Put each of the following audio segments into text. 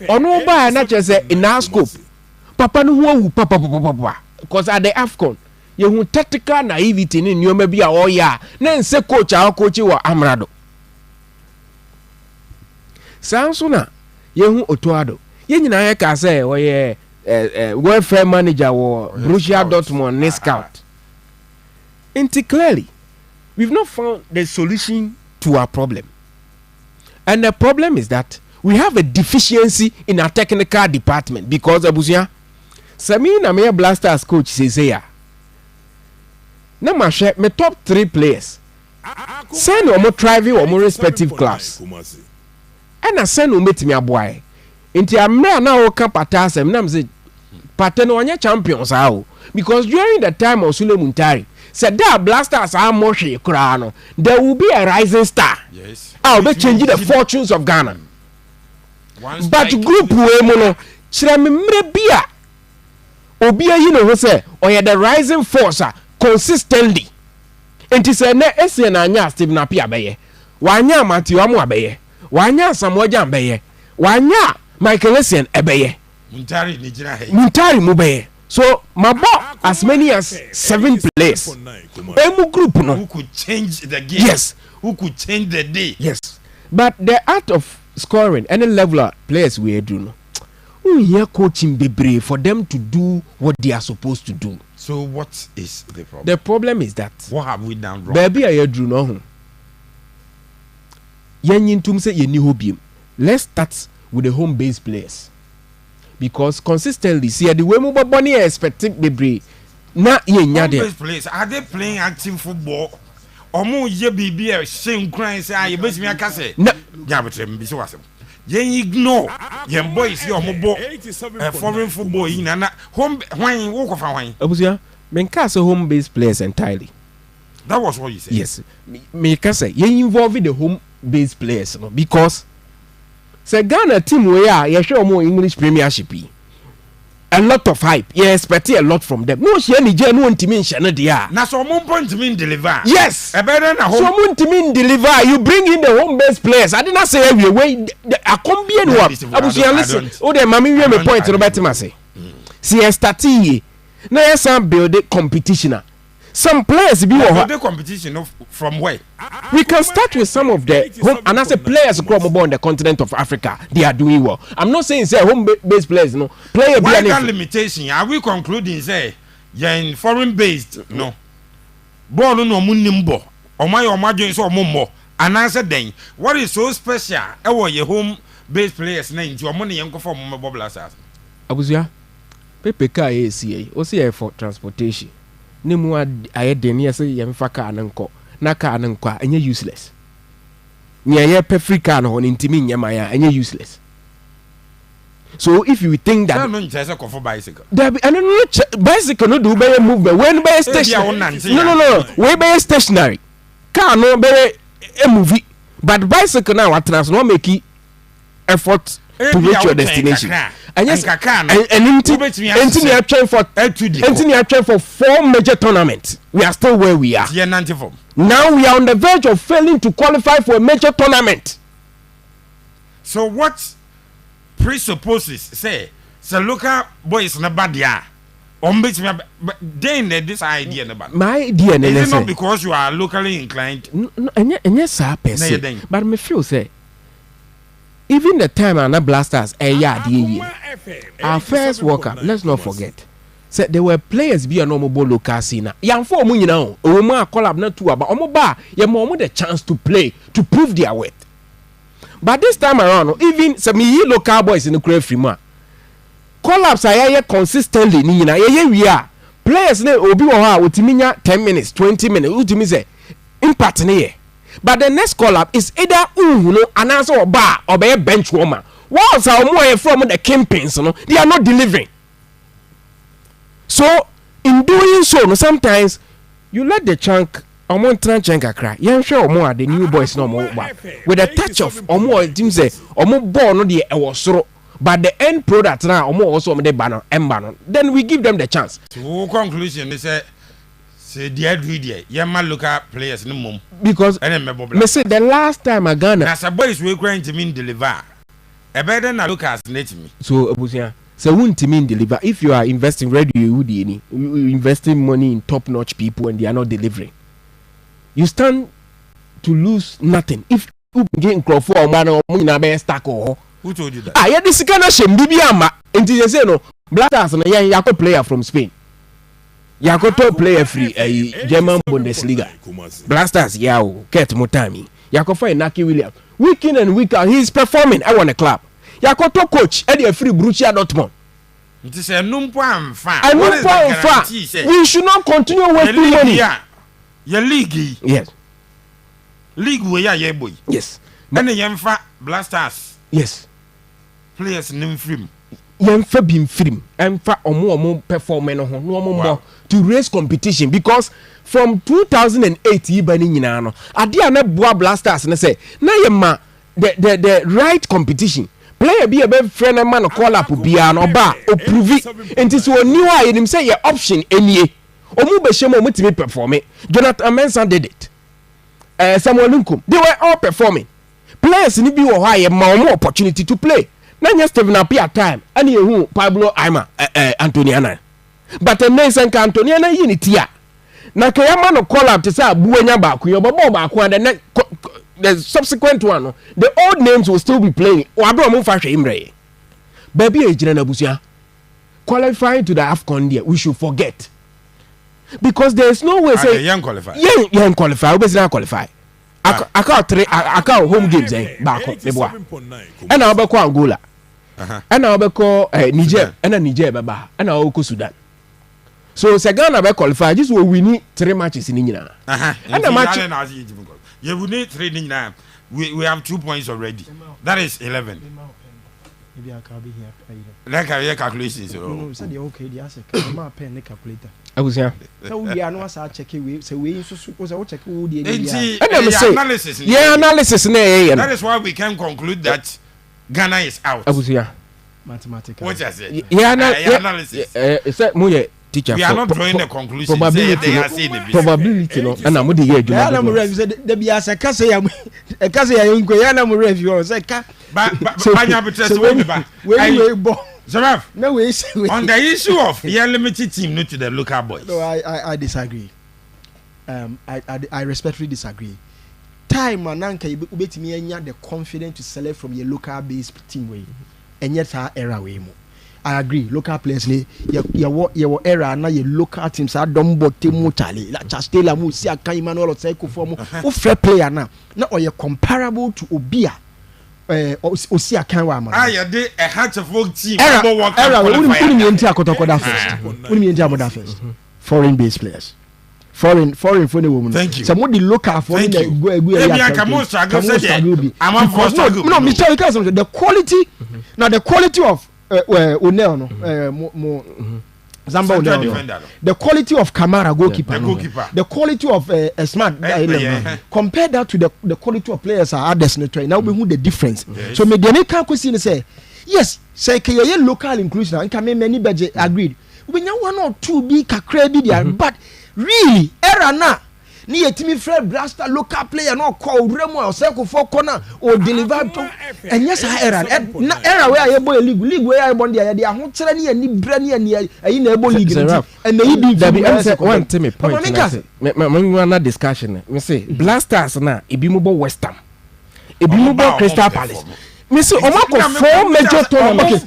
ono ba na che say in our scope papa no hu papa because at the AFCON you hu tactical naivety ni nyoma bi a oya na nse coach a coach wa Amrado Sansuna yehu Otoado ye nyina ye ka say oye welfare manager wo Borussia Dortmund ne scout into clearly we've not found the solution to our problem, and the problem is that we have a deficiency in our technical department because abusia Sami na me Blasters coach says here na ma share me top 3 players send omo driving omo respective class and send o metimi aboy nti amra na o ka patasem na me say pate no onye champions how because during the time of Sule Muntari said that Blasters are more kura no there will be a rising star. Yes, I'll be changing the fortunes of Ghana. But group we mono chira me mre bia obi ayi no say or the rising force consistently enti say na ese na anya Steve Napier beye wanya Matthew Amu abeye wanya Samuel Jan beye wanya Michael Essien ebeye Muntari ni jina he Muntari mu beye so mabo as many as 7 players emu group no who could change the game. Yes, who could change the day. yes, but the art of scoring any level of players we do no we hear coaching bebre for them to do what they are supposed to do. So what is the problem? The problem is that What have we done wrong? baby I drew no ho yenyin say yeni hobiem. Let's start with the home based players because consistently see the way mo boni expecting bebre na yenya there. Players, are they playing active football? Omo ye bibi e shen kran say aye betimi aka say na ya betrem bi so wasem yen ignore yen boys ye omo bo foreign football yi na home hwan wo kofa hwan abusia men ka say home based players entirely. That was what you said. Yes, me can say you involve the home based players no because say Ghana team we are you show more English Premiership a lot of hype you expect a lot from them no share ni je no ntimi nhye no dia Na so mo point me deliver. yes E better na home. so mo ntimi deliver you bring in the home based players I did not say every way akombie no abusia listen o de mami we me point no betima say see start here na yes some build competition some players be the competition from where? we can start with some of the home and as a players across on the continent of Africa they are doing well. I'm not saying say home based players no player Why that limitation? Are we concluding say you're foreign based? No. Ball no munimbo. Or my join so mumbo. And answer then what is so special? Your home based players name your money and go for mobile blasters. Abusia Pepe KACA o say for transportation nemu aye den ye say yemfa car nanko na car nanko enye useless nya ye pe free car no ntimi nyama ya enye useless. So if you think that no just go for bicycle there be no bicycle no do be movement when be stationary no we be stationary car no be a movie but bicycle now what trans no make effort to reach your destination. And yes, and you are trying for 4 major tournaments. We are still where we are. Now we are on the verge of failing to qualify for a major tournament. So what presupposes say local boys na bad ya? Then this idea na bad. My idea is it not because you are locally inclined? No, and yes, but me feel say. Even the time our Blasters our first World Cup, let's not forget. Said there were players be a normal local scene. Young for money now, Oma collab not two about Omoba, you more the chance to play to prove their worth. But this time around, even some local boys in the crave free collabs are consistently we are players obi with 10 minutes, 20 minutes, ultimately say impact near. But the next call up is either an answer or bar or be a bench warmer. Once our more from the campaigns, they are not delivering. So in doing so, sometimes you let the chunk or more crank cry. You sure more the new boys no more with a touch of or more team say or more ball no the so. But the end product now or more also the banner and banner. Then we give them the chance. So conclusion is say dear Yama local players no mum. Because me say the last time I Ghana as a boys we going to mean deliver. A better na look as net me. So abusia, so won't mean deliver. If you are investing ready, you investing money in top-notch people and they are not delivering. You stand to lose nothing. If you begin crop for a man or money stack or who told you that? I had this kind of shame bibiama until you say no Blatters and a young player from Spain. Yakoto player free a German Bundesliga. Blasters yao Ket Mutami. Yakofa Naki William. Week in and week out, he's performing. I want a club. Yakoto coach Eddie free Borussia Dortmund. It is a number fan. A number fan. We should not continue wasting money. Your league. Yes. League where ya boy. Yes. And the young Blasters. Yes. Players name film. Yemfa bim film. Emfa omo performing no more to raise competition because from 2008 yibani nyina no ade na boa Blasters na say na yema the right competition player be a friend man call up bia no ba o prove enti so oni wa yenim say your option enie omu be shemo mutimi perform. Jonathan Mensah did it. Samuel Nkunku, they were all performing. Players ni bi wo ha ye ma omo opportunity to play. Na nya Steven Appiah time ani ehu Pablo Aima Antoniana. But Nelson Antoniana yinitia. Na kayama no call up to say abuenya ba ku yo bobo ba ku and the subsequent one the old names will still be playing. Wabro mo fa hwe imre. Baby ejina na busia. Qualifying to the AFCON there we should forget. Because there is no way say young qualify. Young qualify, we be qualify. I can't home games back on the boy. And I'll be call Angola. And I'll be call Niger and Niger baba and I'll go Sudan. So Sagana be qualify just we need 3 matches in India. And the match you will need 3 in now. We have 2 points already. That is 11. Maybe I can be here. Like I calculations. No, said you okay, the answer. My pen the calculator. I was here. So we are no as I check it. So we so check who the analysis. Yeah, analysis. That is why we can conclude that Ghana is out. I was here. Mathematical. What I said. Yeah, analysis. It's more teacher. We are not drawing a conclusion. Probability, no. And I'm with the year. Yeah, I'm ready. The bias a case. A case. I am going. I'm ready. You say, but no way. On the issue of your limited team, not to the local boys. No, I disagree. I respectfully disagree. Time and you bet me the confidence to select from your local based team way, and yet our era way more. I agree. Local players, your era now your local teams are done but team Charlie, like Chastela Musia, Emmanuel or Seiko form of fair player now. Not or you're comparable to Obia. Osia Kanwa man. I did a hatch of folk team. Era, we didn't enter Kotokoda first. We didn't enter first. Foreign based players. Foreign for the woman. Thank you. Some the local for the the quality. Now the quality of Onel no Zamba Onel. The quality of Kamara goalkeeper. The quality of a smart compare that to the quality of players are others in the train. Now we know the difference. So me the can question say yes, say ke local inclusion and can many budget agreed. We know 1 or 2 be kakra bi there, but really era na ni yetimi Fred Blaster local player no call Remo or Seko for corner or deliver to and yes era where I boy league where I born there they are ho kere ni ani bra ni ani ayi na ebo league and may be one time point na discussion me say Blasters na ebimubo West Ham ebimubo Crystal Palace. Mr. Omako 4 major tournaments.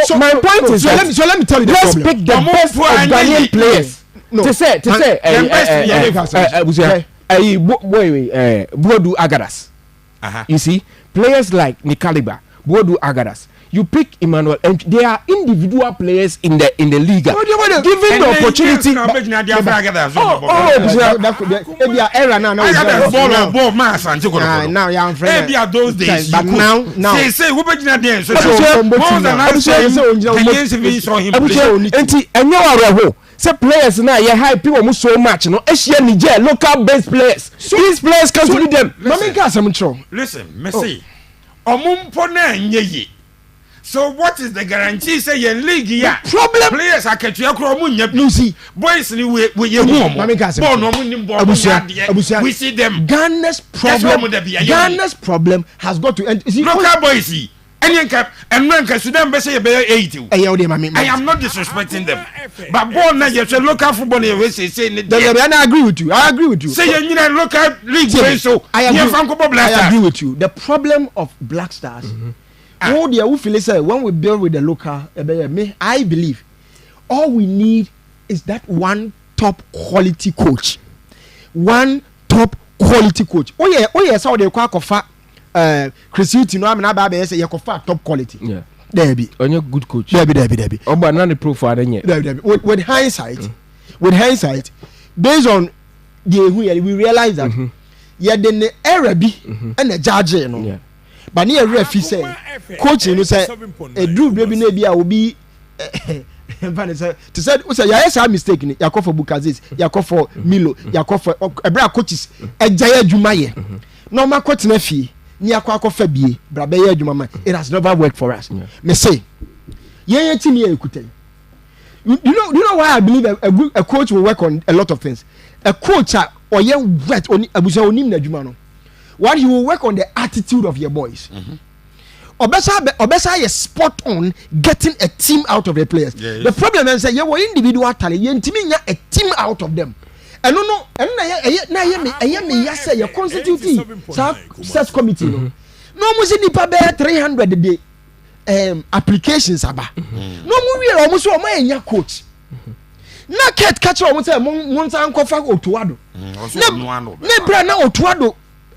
So my point is so let me tell you the problem. Let's pick the best of Ghanaian players. No. To say Bodu Agadas. You see, players like Nikaliba, Bodu Agadas. You pick Emmanuel, and they are individual players in the league. Given the opportunity. Now you are friend. Those days. But now say who be na there. So say players now you hype people so much no Asia Niger local based players. So these players can do them. Listen, Messi. Omumpo na nyeye. So what is the guarantee say your league ya problem players aketua kro mu nya no see boys ni we ye hu we see them. Ghana's problem has got to end. Local boys any cap and rank Sudan be say be 80. I am not disrespecting them. But born na you say local football you say I agree with you. Say you need local league so I agree with you. The problem of Black Stars who feel say when we build with the local I believe all we need is that one top quality coach. Oh yeah, so they call Kofa Christy no am na ba be say you Kofa top quality. Yeah. There be. On your good coach. There be. Oba na the profile then There. With hindsight, based on the we realize that yeah the error be and the judge no. Yeah. But near referee say coach no say a do baby na bia obi to say yes I mistake ni yakọ for Bukazis yakọ for Milo yakọ for ebra coaches ejaya adwuma ye normal coach na fie ni yakọ fa bie bra be ye adwuma man it has never worked for us. Me say yen ti ni ekutai you know why I believe a coach will work on a lot of things. A coach or ye wet oni abusa onim na adwuma no what he will work on the attitude of your boys. Obesa is spot on getting a team out of the players. Yeah, the problem is that you were individual talent. You intiminya a team out of them. And no, I say your constituting search committee. No, musi nipa be 300 a day applications aba. No, we almost o my coach. Na ket catch almost say monsa ankofa otuado. Ne bra na otuado.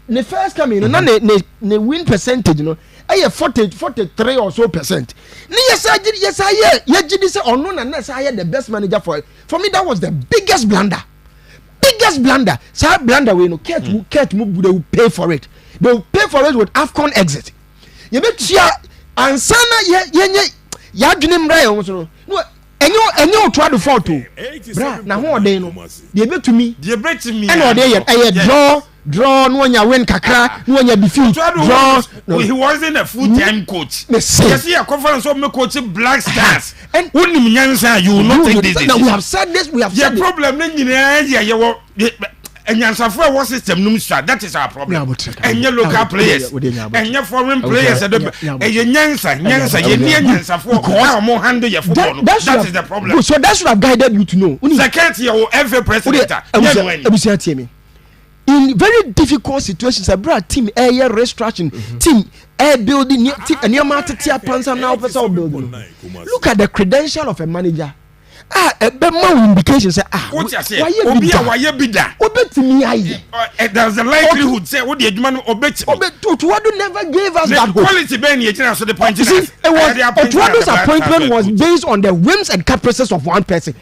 The first coming no na ne win percentage no. I 43 or so percent. Yes, I say no na say the best manager for me. That was the biggest blunder. So blunder we no Kurt move they will pay for it. They will pay for it with AFCON exit. You bet ya ansana ya dwunim ra yo so no enyo try to fall to bra na ho odin no they bet me and odin draw no nya win kakra no nya defeat draw no. He wasn't a full-time coach. Yes, he a conference of me coach Black Stars and unim nyansa you will not take this. Now we have said this said the problem na nyina ya enyansafo wa system num star that is our problem. Enye local players enye foreign players enye nyansa ye nie nyansafo na mo handle your football. That is the problem. So that should have guided you to know. Second year every president in very difficult situations, a brand team air restructuring, team air building, and your marketing plans are now building. Look at the credential of a manager. A bit more indication say why you be that? Obet me there's a likelihood say what the man obet Otuado never gave us that quality ben so the point is Otuado's appointment was based on the whims and caprices of one person.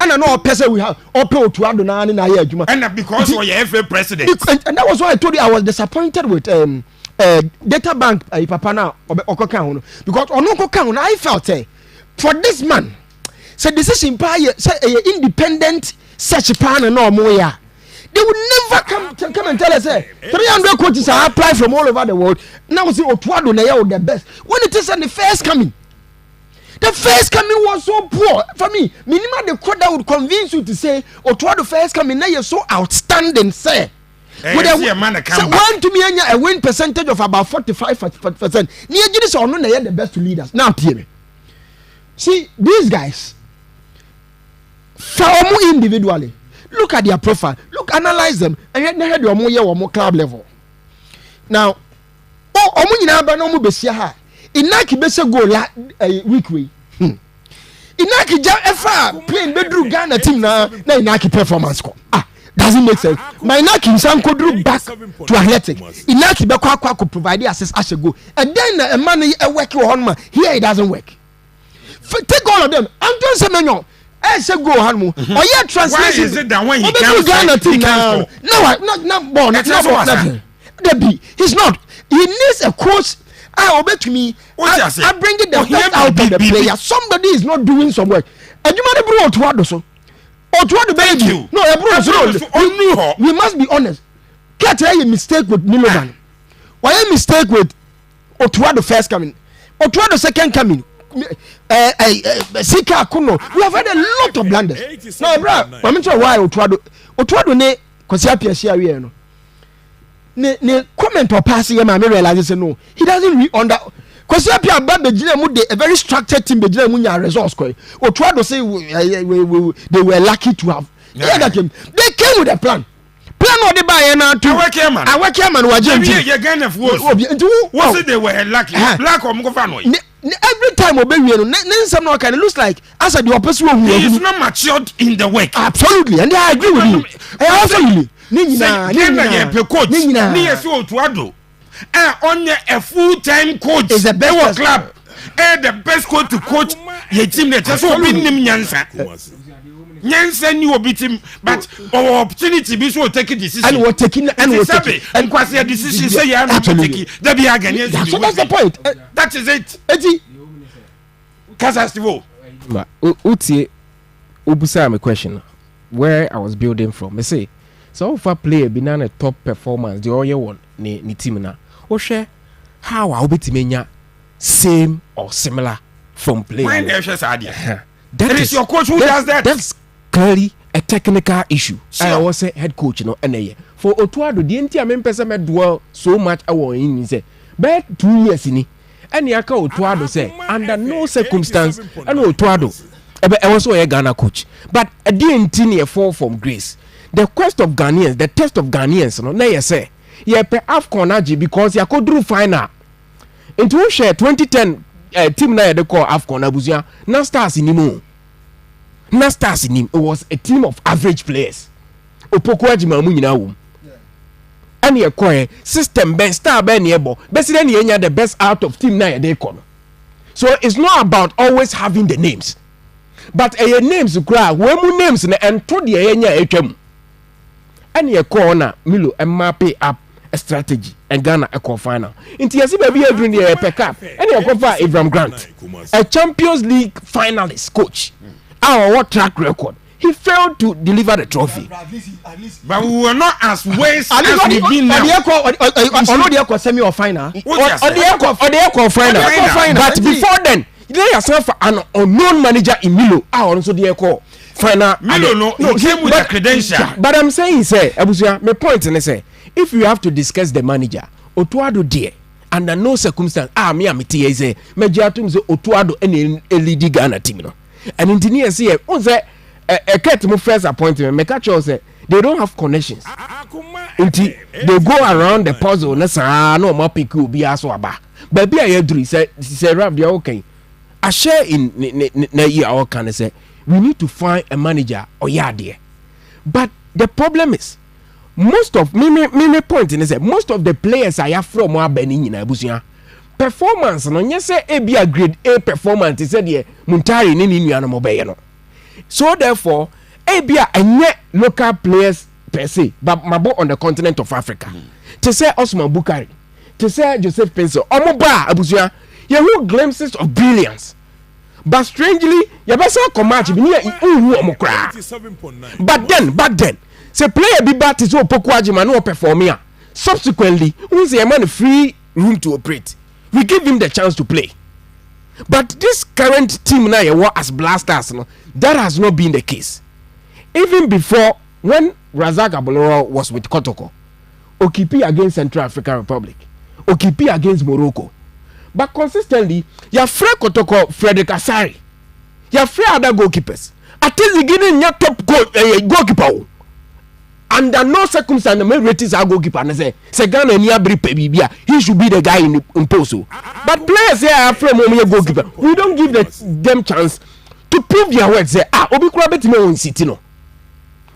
And I know a person we have Otuado na here juma. And because you are FA president. And that was why I told you I was disappointed with data bank papa na okoka because onokoka I felt for this man say decision say independent search pan no more ya they would never come and tell us 300 coaches are applied from all over the world now see Otuado na the best when it is on the first coming was so poor for me minimum the quote that would convince you to say Otuado first coming now you're so outstanding say with one to me a win percentage of about 45%. Near Guinness or no the best to leaders now see these guys individually look at their profile analyze them and yet they had your more club level now Inaki bese goal week way. Inaki ja efa playing bedroom Ghana team na Inaki performance ko. Doesn't make sense. My Inaki nsan ko drew back to Athletic. Inaki be kwa provide access as a go. And then a man work on man. Here it doesn't work. Take all of them. Anton Semenyo say go hanmu. Or yeah translation. Why is it that when he comes Ghana team not born. He's not. He needs a coach. I obey to me. I bring it the best out of the player. Somebody is not doing some work. And you might bring Otuado so. Otuado baby. No, we must be honest. Can't a mistake with Milovan. Why a mistake with Otuado first coming? Otuado second coming. Sika Kuno. We have had a lot of blunders. Now, bro, I'm not sure why Otuado ne Kosiapia Shia no. Ne comment or passing him, I realize no. He doesn't Because Pia Baba Jinamu, a very structured team, Jinamunya results. Or try to say they were lucky to have. Yeah, that came. They came with a plan. Plan or they buy now to our chairman. Our chairman was you're going to was it they were lucky? Black or Mugofano. Every time obey some kind of looks like as a person who is not matured in the work. Absolutely, and I agree with you. Absolutely. On a full-time coach is the best club. The best coach to coach your team that has been Nyansa ni obi tim but opportunity bi so take decision and we taking and kwase a decision say you are not taking that be against so that's the point that is it eti Kasastivo utie obusa me question where I was building from me say so far player bi na top performance the oye one ni team na o hwe how a obetimenya same or similar from player when there is idea that is your coach who does that. That's clearly a technical issue. Sure. I was a head coach, for Otuado, the entire member me dwell so much our in say, but 2 years in it. And Yaka Otuado say, under no circumstance, and Otuado, I was also a Ghana coach. But a DNT fall from grace. The quest of Ghanaians, the test of Ghanaians, no, you say, yeah, pe AFCON because you could do final. Into share 2010 team na they call AFCON Abuja, na stars in him. Na stars in him. It was a team of average players. Opoko ajima mu nyina wom. And ye call system ben star ben yebo. Best then ye the best out of team na they call. So it's not about always having the names. But your names kra, we mu names na ento de ye nya etwam. And ye call na Milo and map up a strategy and Ghana a final. Inti yasi baby every year pick up. And you cover Abraham Grant, a Champions League finalist coach. Our what track record? He failed to deliver the trophy. But we were not as waste as we've been now. The semi or final. Or the final. But before then, they yourself an unknown manager in Milo. Also the call final. Milo no came with a credential. But I'm saying, say, Abusia, my point is say, if you have to discuss the manager, Otuado dear, under no circumstance, me am tia say, Majatum say Otuado any lead Ghana team. No? And engineer say, say a cat mo first appointment, make a say they don't have connections. Until they go around the puzzle, no more pick will be as waba. But be a dream, say Rab, they okay. I share in our can say, we need to find a manager or yeah, dear. But the problem is, most of me point in is most of the players I have from our Benin in Abusia performance no yes say a be a grade A performance is said here Muntari ni nuano no. So therefore a be a local players per se but mabo on the continent of Africa to say Osman Bukari to say Joseph Pencil omoba Abusia you have glimpses of brilliance but strangely you better come match be near back then say player be bad is Opoko Ajima no perform here. Subsequently, who's a man free room to operate? We give him the chance to play. But this current team now as blasters, no, that has not been the case. Even before when Razak Aboloro was with Kotoko, Okipi against Central African Republic, Okipi against Morocco. But consistently, you have Fred Kotoko, Frederick Asari, you have other goalkeepers. At least you give him your top goalkeeper. Under no circumstance, the ratings are goalkeeper and say, Ghana and Yabri he should be the guy in Poso. But players here are from goalkeeper. We don't give them chance to prove their words. Say, Obi Krabet me on city no.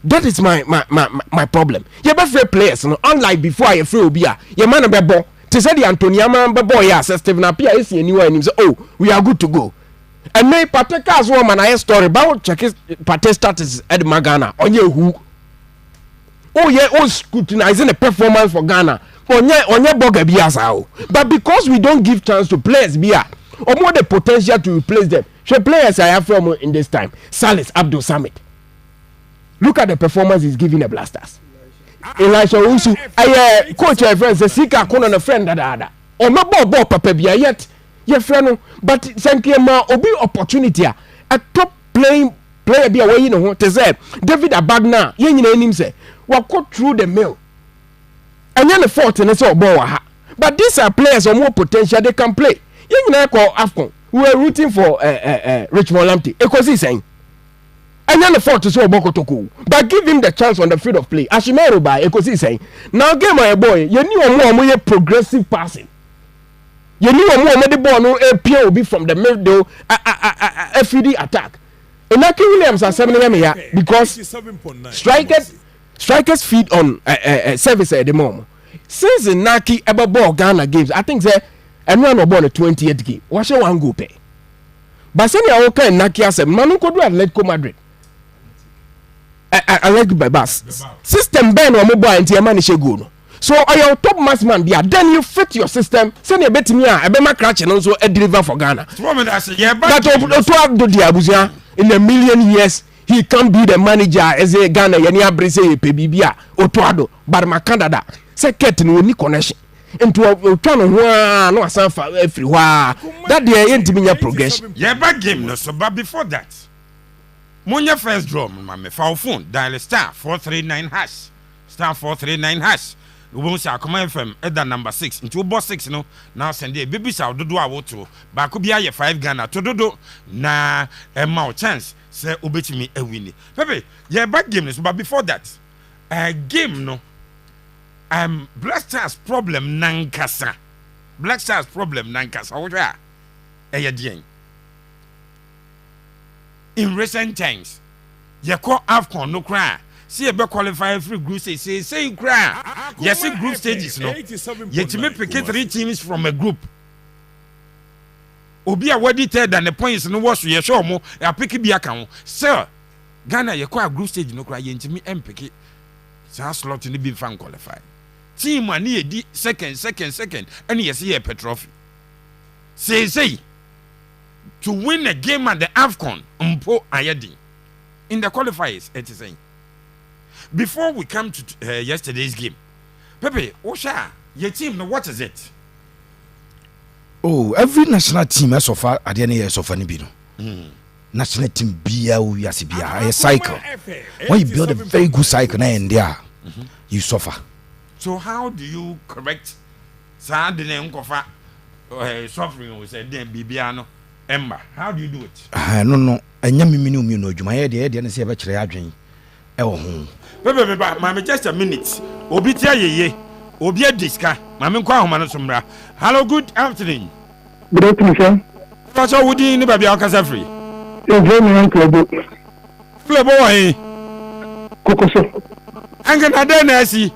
That is my problem. You better players, no? Unlike before I free Obia, your man be ball. To say the Antonia man be boy, yes, Stephen Apia is anywhere and him say, oh, we are good to go. And may Pateka as woman I story about check his Pate status at Magana on your who. Oh yeah, scrutinizing the performance for Ghana. But because we don't give chance to players, or more the potential to replace them. The players I have from in this time, Salis Abdul Samit. Look at the performance he's giving the Blasters. Elisha Usu, coach my friend, the Sika Kon on a friend that or my ball Pepe yet, your friend, but thank you, obi opportunity. A top player be away, you know, to say David Abagna, you know him say. What cut through the mill and then the 14 is all ball. But these are players of more potential they can play. You know, AFCON. We were rooting for Richmond Lamptey. Ekosi saying. And then the fault to say Obokotoko. But give him the chance on the field of play. Ashimero by Ekosi saying. Now, game my boy, you knew more progressive passing. You knew more the ball no appeal will be from the middle FED attack. And Naki Williams are 7 here because strikers feed on service at the moment. Since the Naki ever ball Ghana games, I think that everyone was born a 20th game. What shall one go pay? But send your okay Naki as a man who could do Atletico Madrid. I like by bus. System Ben or mobile and Tiamani go. So are your top mass man there? Then you fit your system. Send your bet me a bema cratch and also a deliver for Ghana. That in a million years he can't be the manager as a Ghana Yania Brise Pebibia Otoado but my Canada second no ni connection into a kind of no asanfa everywhere that they ain't me progression. Yeah, back game no so but before that. Monya first draw my phone dial *439#. *439#. We won't say come from either number 6 into boss 6 no now send a baby shall do a water but could be a 5 Ghana to do na a more chance say obey me a winnie. Pepe, yeah, back game is but before that a game no Black Stars problem nankasa. Black Stars problem nankasa. What are in recent times, you call AFCON no cry. See a be qualify free group stage. Say you cry. Yes, group stages no. Yet you may pick 3 teams from a group. Obi a wadi tell than the points no was you show mo. I pick be account. Sir, Ghana you call group stage no cry. Yet me pick it. So slot in the big fan qualify. Team man ye second, and yes here Petrofi. Say. To win a game at the AFCON, Mpo Ayadi. In the qualifiers, it is saying. Before we come to yesterday's game, Pepe, Osha, your team, what is it? Oh, every national team has so far at the end of so far Nibino. National team a cycle. When you build a very good cycle in there, you suffer. So how do you correct Saturday suffering with a damn Bibiano? Emma, how do you do it? No. And you know, you my idea, and say about your dream. Oh, Mamma, just a minute. Obitia ye, Obia Disca, Mamma Quaman. Hello, good afternoon. Good afternoon, sir. What's all would you never be Alcazafri? You're very uncle. Boy, Cocoso. I'm gonna done, I see.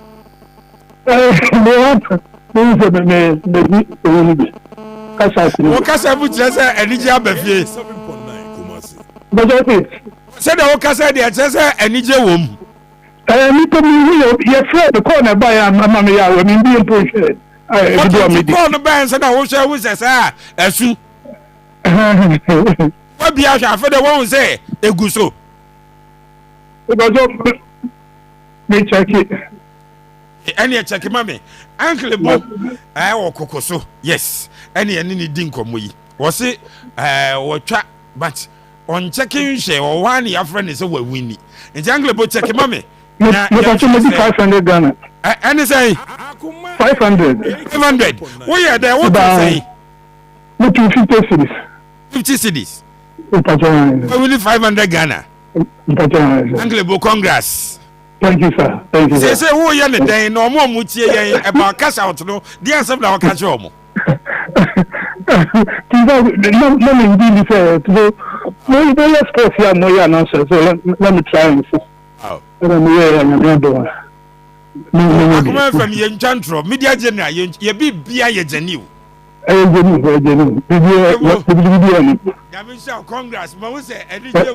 Okasa buchese enije befie 7.9 said okasa de chese enije wom mi to mi ye friend ko na ba ya mama ya we mi bi push do mi di ko no ban say na wo hwe wo sesa asu wa bia hwa fa de won say eguso me check it any check mama uncle bo wo kokoso yes any ni din komo yi wo se wo twa but on checking share or one your friend is a winnie in jungle bo check mama na you 500 Ghana any say 500 we are there what say 50 cities we need 500 Ghana uncle bo congress. Thank you, sir. Thank you. Say who you the day no more mutie about cash out no. The answer na cash out mo. No me be fair. No let's go for no answer. So let me try and see. Oh. Let me hear and do. No. Come from your chantro media general you be bia ye genuine. Genuine. Gamisha Congress, but we say everything you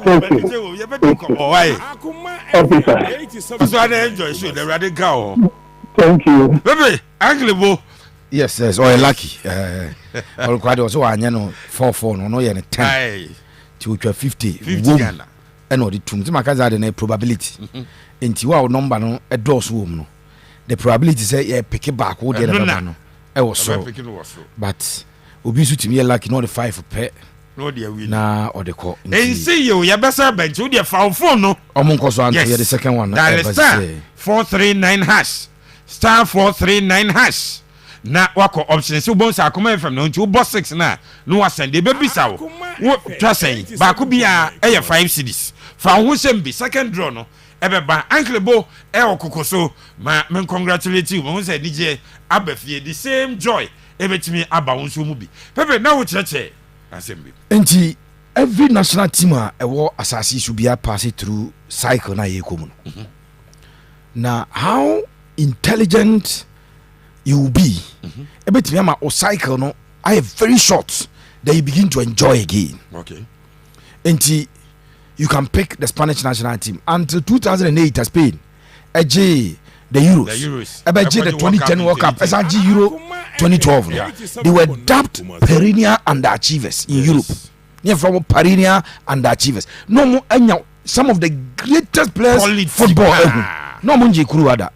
better come. Why? So I enjoy show the radical. Thank you. Baby, Uncle yes, or lucky. All quite also I know 4 no yen 10 to 50 Ghana. And no the tum my cousin probability. Into our number no a dose woman. The probability say yeah pick it back wo dey no. I was so but obi su timi lucky no the 5 per no dey win na or the call and see you ya better bench you dey foul phone no omo so anto the second one *439#. *439#. na wako options wo bon sa akoma fm no nti wo boss 6 na no wa send e be bisa wo twa sen ba ko bia e 5 cities fa ho sem bi second draw no e be ba uncle bo e okokoso ma men congratulate you mo say DJ abafie the same joy e betimi aba wo so mu bi Pepe na wo cheche asem bi enti every national team a ewo asase should be pass through cycle na yekomu no na how intelligent you will be ebetimi ama o cycle no I have very short that you begin to enjoy again. Okay. Enti you can pick the Spanish national team until 2008 Spain the Euros the 2010 World Cup SRG Euro 2012 they were dubbed perennial underachievers in Europe. Yeah, from perennial underachievers. No more some of the greatest players quality football no more Kuruada.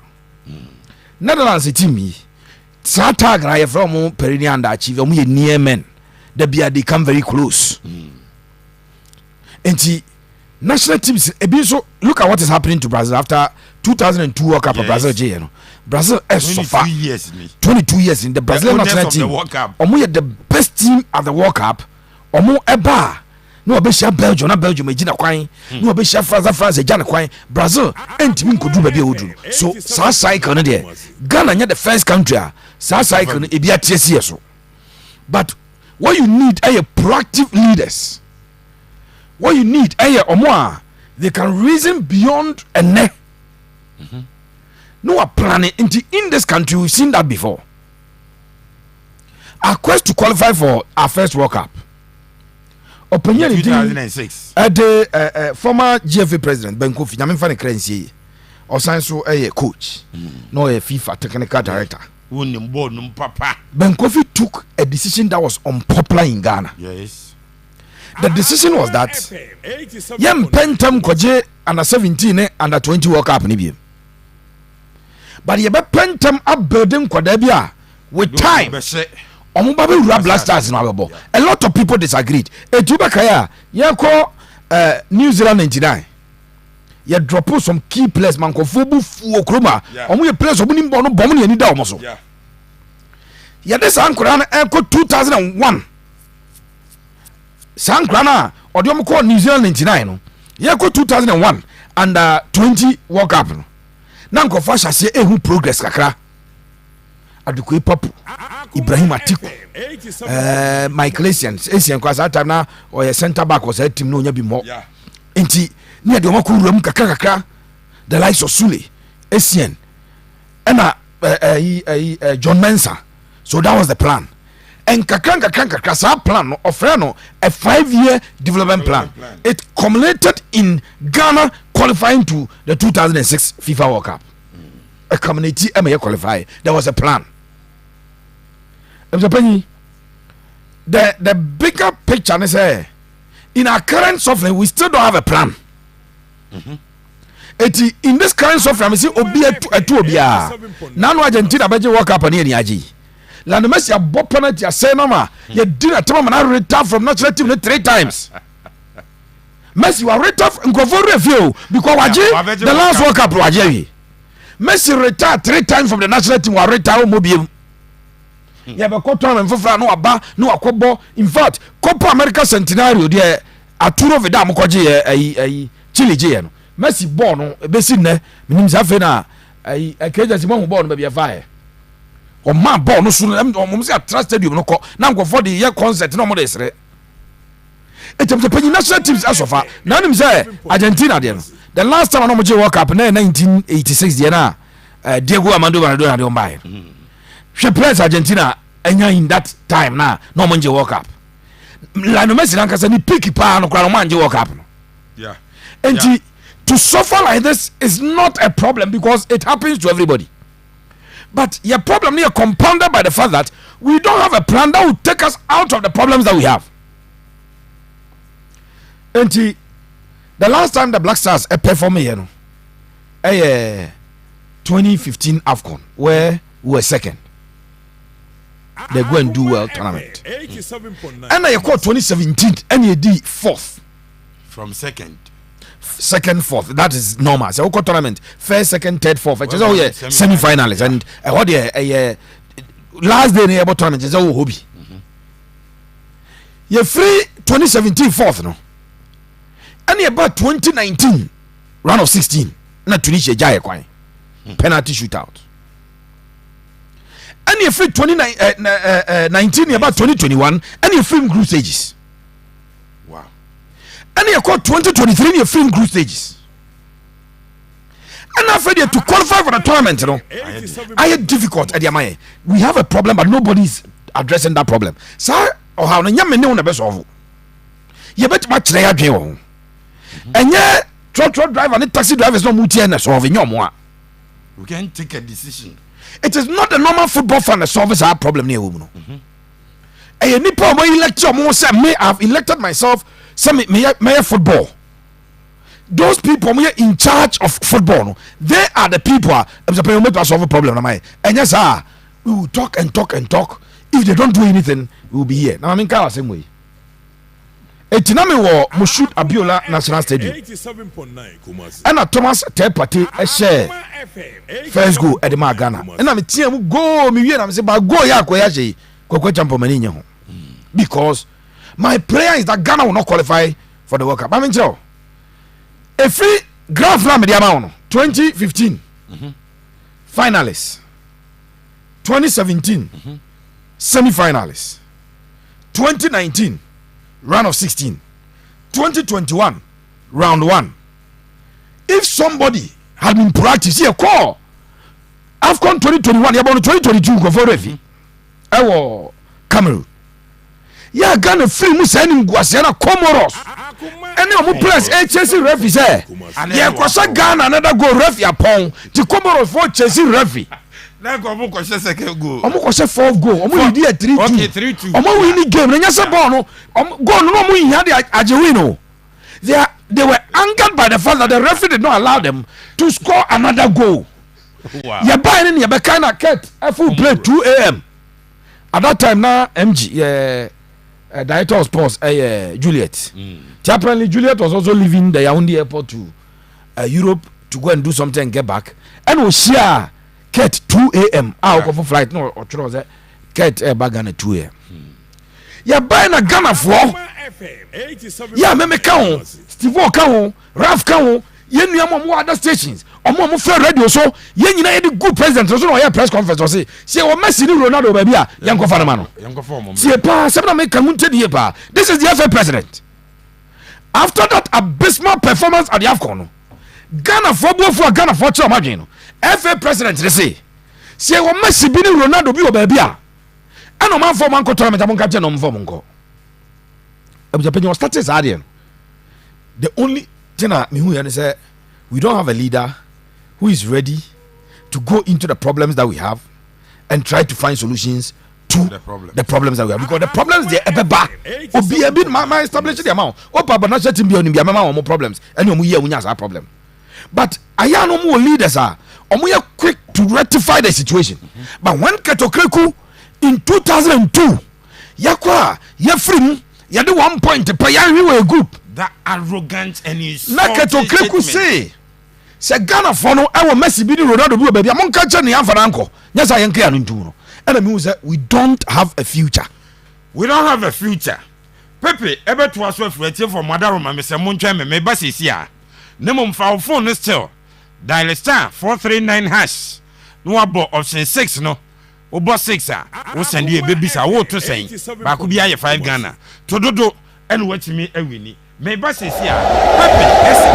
Netherlands team Sata gra from perennial underachiever we near men they come very close. And national teams so look at what is happening to Brazil after 2002 World Cup. Brazil Brazil is so far 22 years in the Brazilian national team. We are the best team at the World Cup. Omo eba no obesha Belgium na Belgium ejina kwan no obesha France ejana kwan Brazil entimi nkodu ba bia odu so sa cycle no there Ghana nya the first country sa cycle no ebia tiesie so but what you need are proactive leaders. What you need are omo they can reason beyond ene no planning in this country. We've seen that before. Our quest to qualify for our first World Cup. Opinion 2006 the former GFA president Ben Kofi nyame fa ne kransie osan so coach no FIFA technical director wonim board num papa. Ben Kofi took a decision that was unpopular in Ghana. Yes. The decision was that yam pentam koje under 17 under 20 World Cup ni bi but ye be pentam upbuilding kwada bia with time Omubabe Blasters na bebo. A lot of people disagreed. Etuba kaya yako New Zealand 99. You drop some key players man ko fobu fu okroma. Omu ye players omu ni mbo no bomu ni da omo so. Ya de sankura na eko 2001. Sankura na odi omu ko New Zealand 99 no. Yako 2001 under 20 World Cup no. Na nko fa hyase ehu progress kakra. Adukwe Papu Ibrahim Atiku Michael Essien kwa that time na or center back was a team no nya bi mo enti ne de omaku ram kakra the likes of Sule Essien and John Mensah. So that was the plan and kakra sa plan no offer no a 5-year development plan. It culminated in Ghana qualifying to the 2006 FIFA World Cup. A community qualify. There was a plan. The bigger picture is in our current software we still don't have a plan. In this current software we see obia now Argentina beje World Cup ni aji la no Messi abo penalty say no ma ye dinner time na retire from national team 3 times. Messi was retired nkofo review because waji the last World Cup waji Messi retired 3 times from the national team was retired mobile. Yeah, but tournament for no aba no akobo. In fact, Copa America Centenario there aturo vida mokoje Chile je no. Messi ball no be sin ne minim sa fe na keja si mo ball no be be fa e. O man ball no so mo se atra stadium no ko na nkofo de ye concert no mo de sere. Etem se penyi national teams asofa. Na nim say Argentina there no. The last time no mo je World Cup na 1986 there na Diego Armando Maradona de ombai. She plays Argentina in that time now no manje World Cup. La no Messi nanka say ni pick pa no kwa no manje World Cup. Yeah. And to suffer like this is not a problem because it happens to everybody. But your problem is compounded by the fact that we don't have a plan that will take us out of the problems that we have. And the last time the Black Stars performed here, 2015 AFCON, where we were second. They go and do well tournament. And I call 2017 and you did fourth. From second, fourth. That is normal. So tournament first, second, third, fourth. Which is all semi-finalists and what last day ne yɛbɔ tournament sɛ wo hobby yɛ free 2017 fourth no ɛne yɛba 2019 round of 16 na Tunisia gya yɛ kwan penalty shootout ɛne yɛ free 2019 yɛba 2021 ɛne yɛ free group stages ɛne yɛ kɔ 2023 ne yɛ free group stages and after they to qualify for the tournament, you know, I had difficult at the we have a problem, but nobody's addressing that problem. Sir, or how many men know the best of you bet much they are doing. And yet, truck driver and taxi drivers no mutia solving your more. We can take a decision. It is not a normal football fan that solves our problem near woman. And you people may elect your more say may have elected myself some may football. Those people who are in charge of football, they are the people who solve a problem. And yes, sir, we will talk and talk and talk. If they don't do anything, we will be here. Now, I mean, the same way. Etinami wo Moshut Abiola National Stadium. 87.9 and a Thomas third party a share first goal at the Ghana. And I'm team go me and I'm saying go ya koyaje kokwe champo mani ho. Because my prayer is that Ghana will not qualify for the World Cup. I mean, Joe. A free grand final media amount 2015 finalists 2017 semi-finalists 2019 round of 16 2021 round 1. If somebody had been practiced here call AFCON 2021 you about 2022 go for refi ewo Cameroon ya Ghana free mu say ni nguase na Comoros ene omo press Chelsea referee say ye kwasa Ghana another goal referee upon the Comoros for Chelsea referee na go omo kwasa second goal omo kwasa fourth goal omo di 3-2 okay 3-2 omo win the game na nyasa ball no goal no omo yin had ajewi no they were angered by the fact that the referee did not allow them to score another goal. Wow. You buy in you be kind of cat full play 2 a.m. at that time now MG director of sports Juliet. Apparently Juliet was also leaving the Yaoundé airport to Europe to go and do something and get back and we share cat 2 a.m. out of flight no or trouser cat back on 2 a.m. You buy a Ghana for yeah me count Steve count Ralph count yen nuam other stations omo fair radio so yen nyina ye good president so no here press conference so say o Messi ni Ronaldo ba bia yen ko fa na ma no see pa se na me kan munte die pa this is the FA president. After that abysmal performance at the AFCON Ghana for Ghana for chama madwen no FA president they say o Messi bi ni Ronaldo bi o ba bia and o man for man ko tournament am captain no mfo monko abujapenyo status adien. The only thing me who you say we don't have a leader who is ready to go into the problems that we have and try to find solutions to the problems that we have, because the problems they ever back will be a bit my establishing the amount or papa not setting beyond the amount more problems and you hear when you have a problem, but I am no more leaders are we are quick to rectify the situation. But when Ketokreku in 2002 yakwa yefrim yade 1 point per we were a group that arrogant and is na Ketokreku say Ghana for no I will Messi bi ni Ronaldo bi baby amon ka che ne amfa nanko nyasa yenka ya no ntu no and I mean say we don't have a future. We don't have a future. Pepe ebe to aso afreti for Madaroma me se montwa me ba sesi a ne mom fa phone still dial star 439 hash no abo option 6 no obo 6 a wo send e baby sa wo to sen ba ko bi aye 5 Ghana to dodo and watimi awini me ba sesi a Pepe esi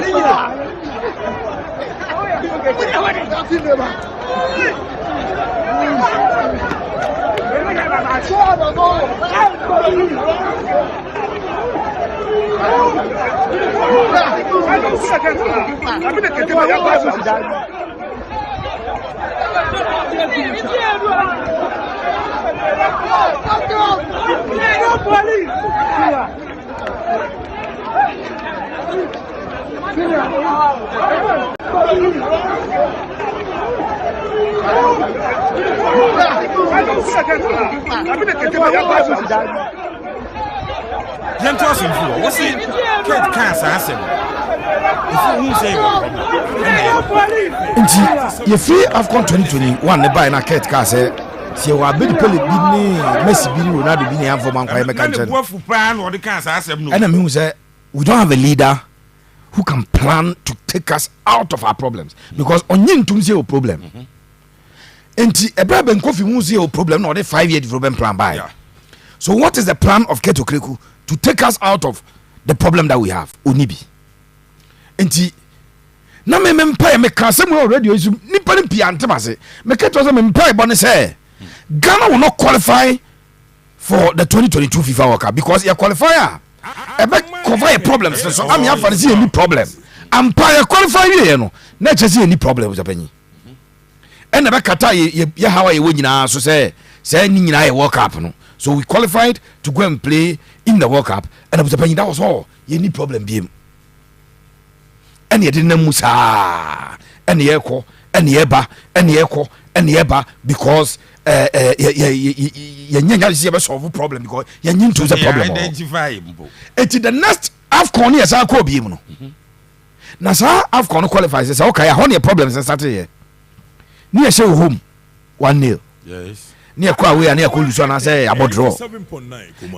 You free AFCON 2021 ne buy na Kurt car say si wa be the pele bi ni Messi bi ni Ronaldo bi ni am for man kwa make can and I mean say we don't have a leader who can plan to take us out of our problems because onyin tum say o problem enti ebra ben kofi mu say o problem no the 5-year development plan by so what is the plan of Keto Kreku to take us out of the problem that we have onibi enti na me mpa me ka say mo radio is nipa ni pia ntema say me Keto say me mpa bo ne say Ghana will not qualify for the 2022 FIFA World Cup because you qualifier cover a problem so I'm here for see any problem empire qualify you no na che see any problem japanyi and na kata ye how ye nyina so say ni nyina ye World Cup no so we qualified to go and play in the World Cup and japanyi that was all ye any problem biem and ye didn't musa and ye ko and ye ba and ye ko and ye ba because you see a solve problem because you need to the problem. Identify. It's the next AFCON yes I could be no. Now sir AFCON qualifies say okay I have problems and Saturday. Near show home 1-0. Yes. Near kwa we near cool so na say about draw.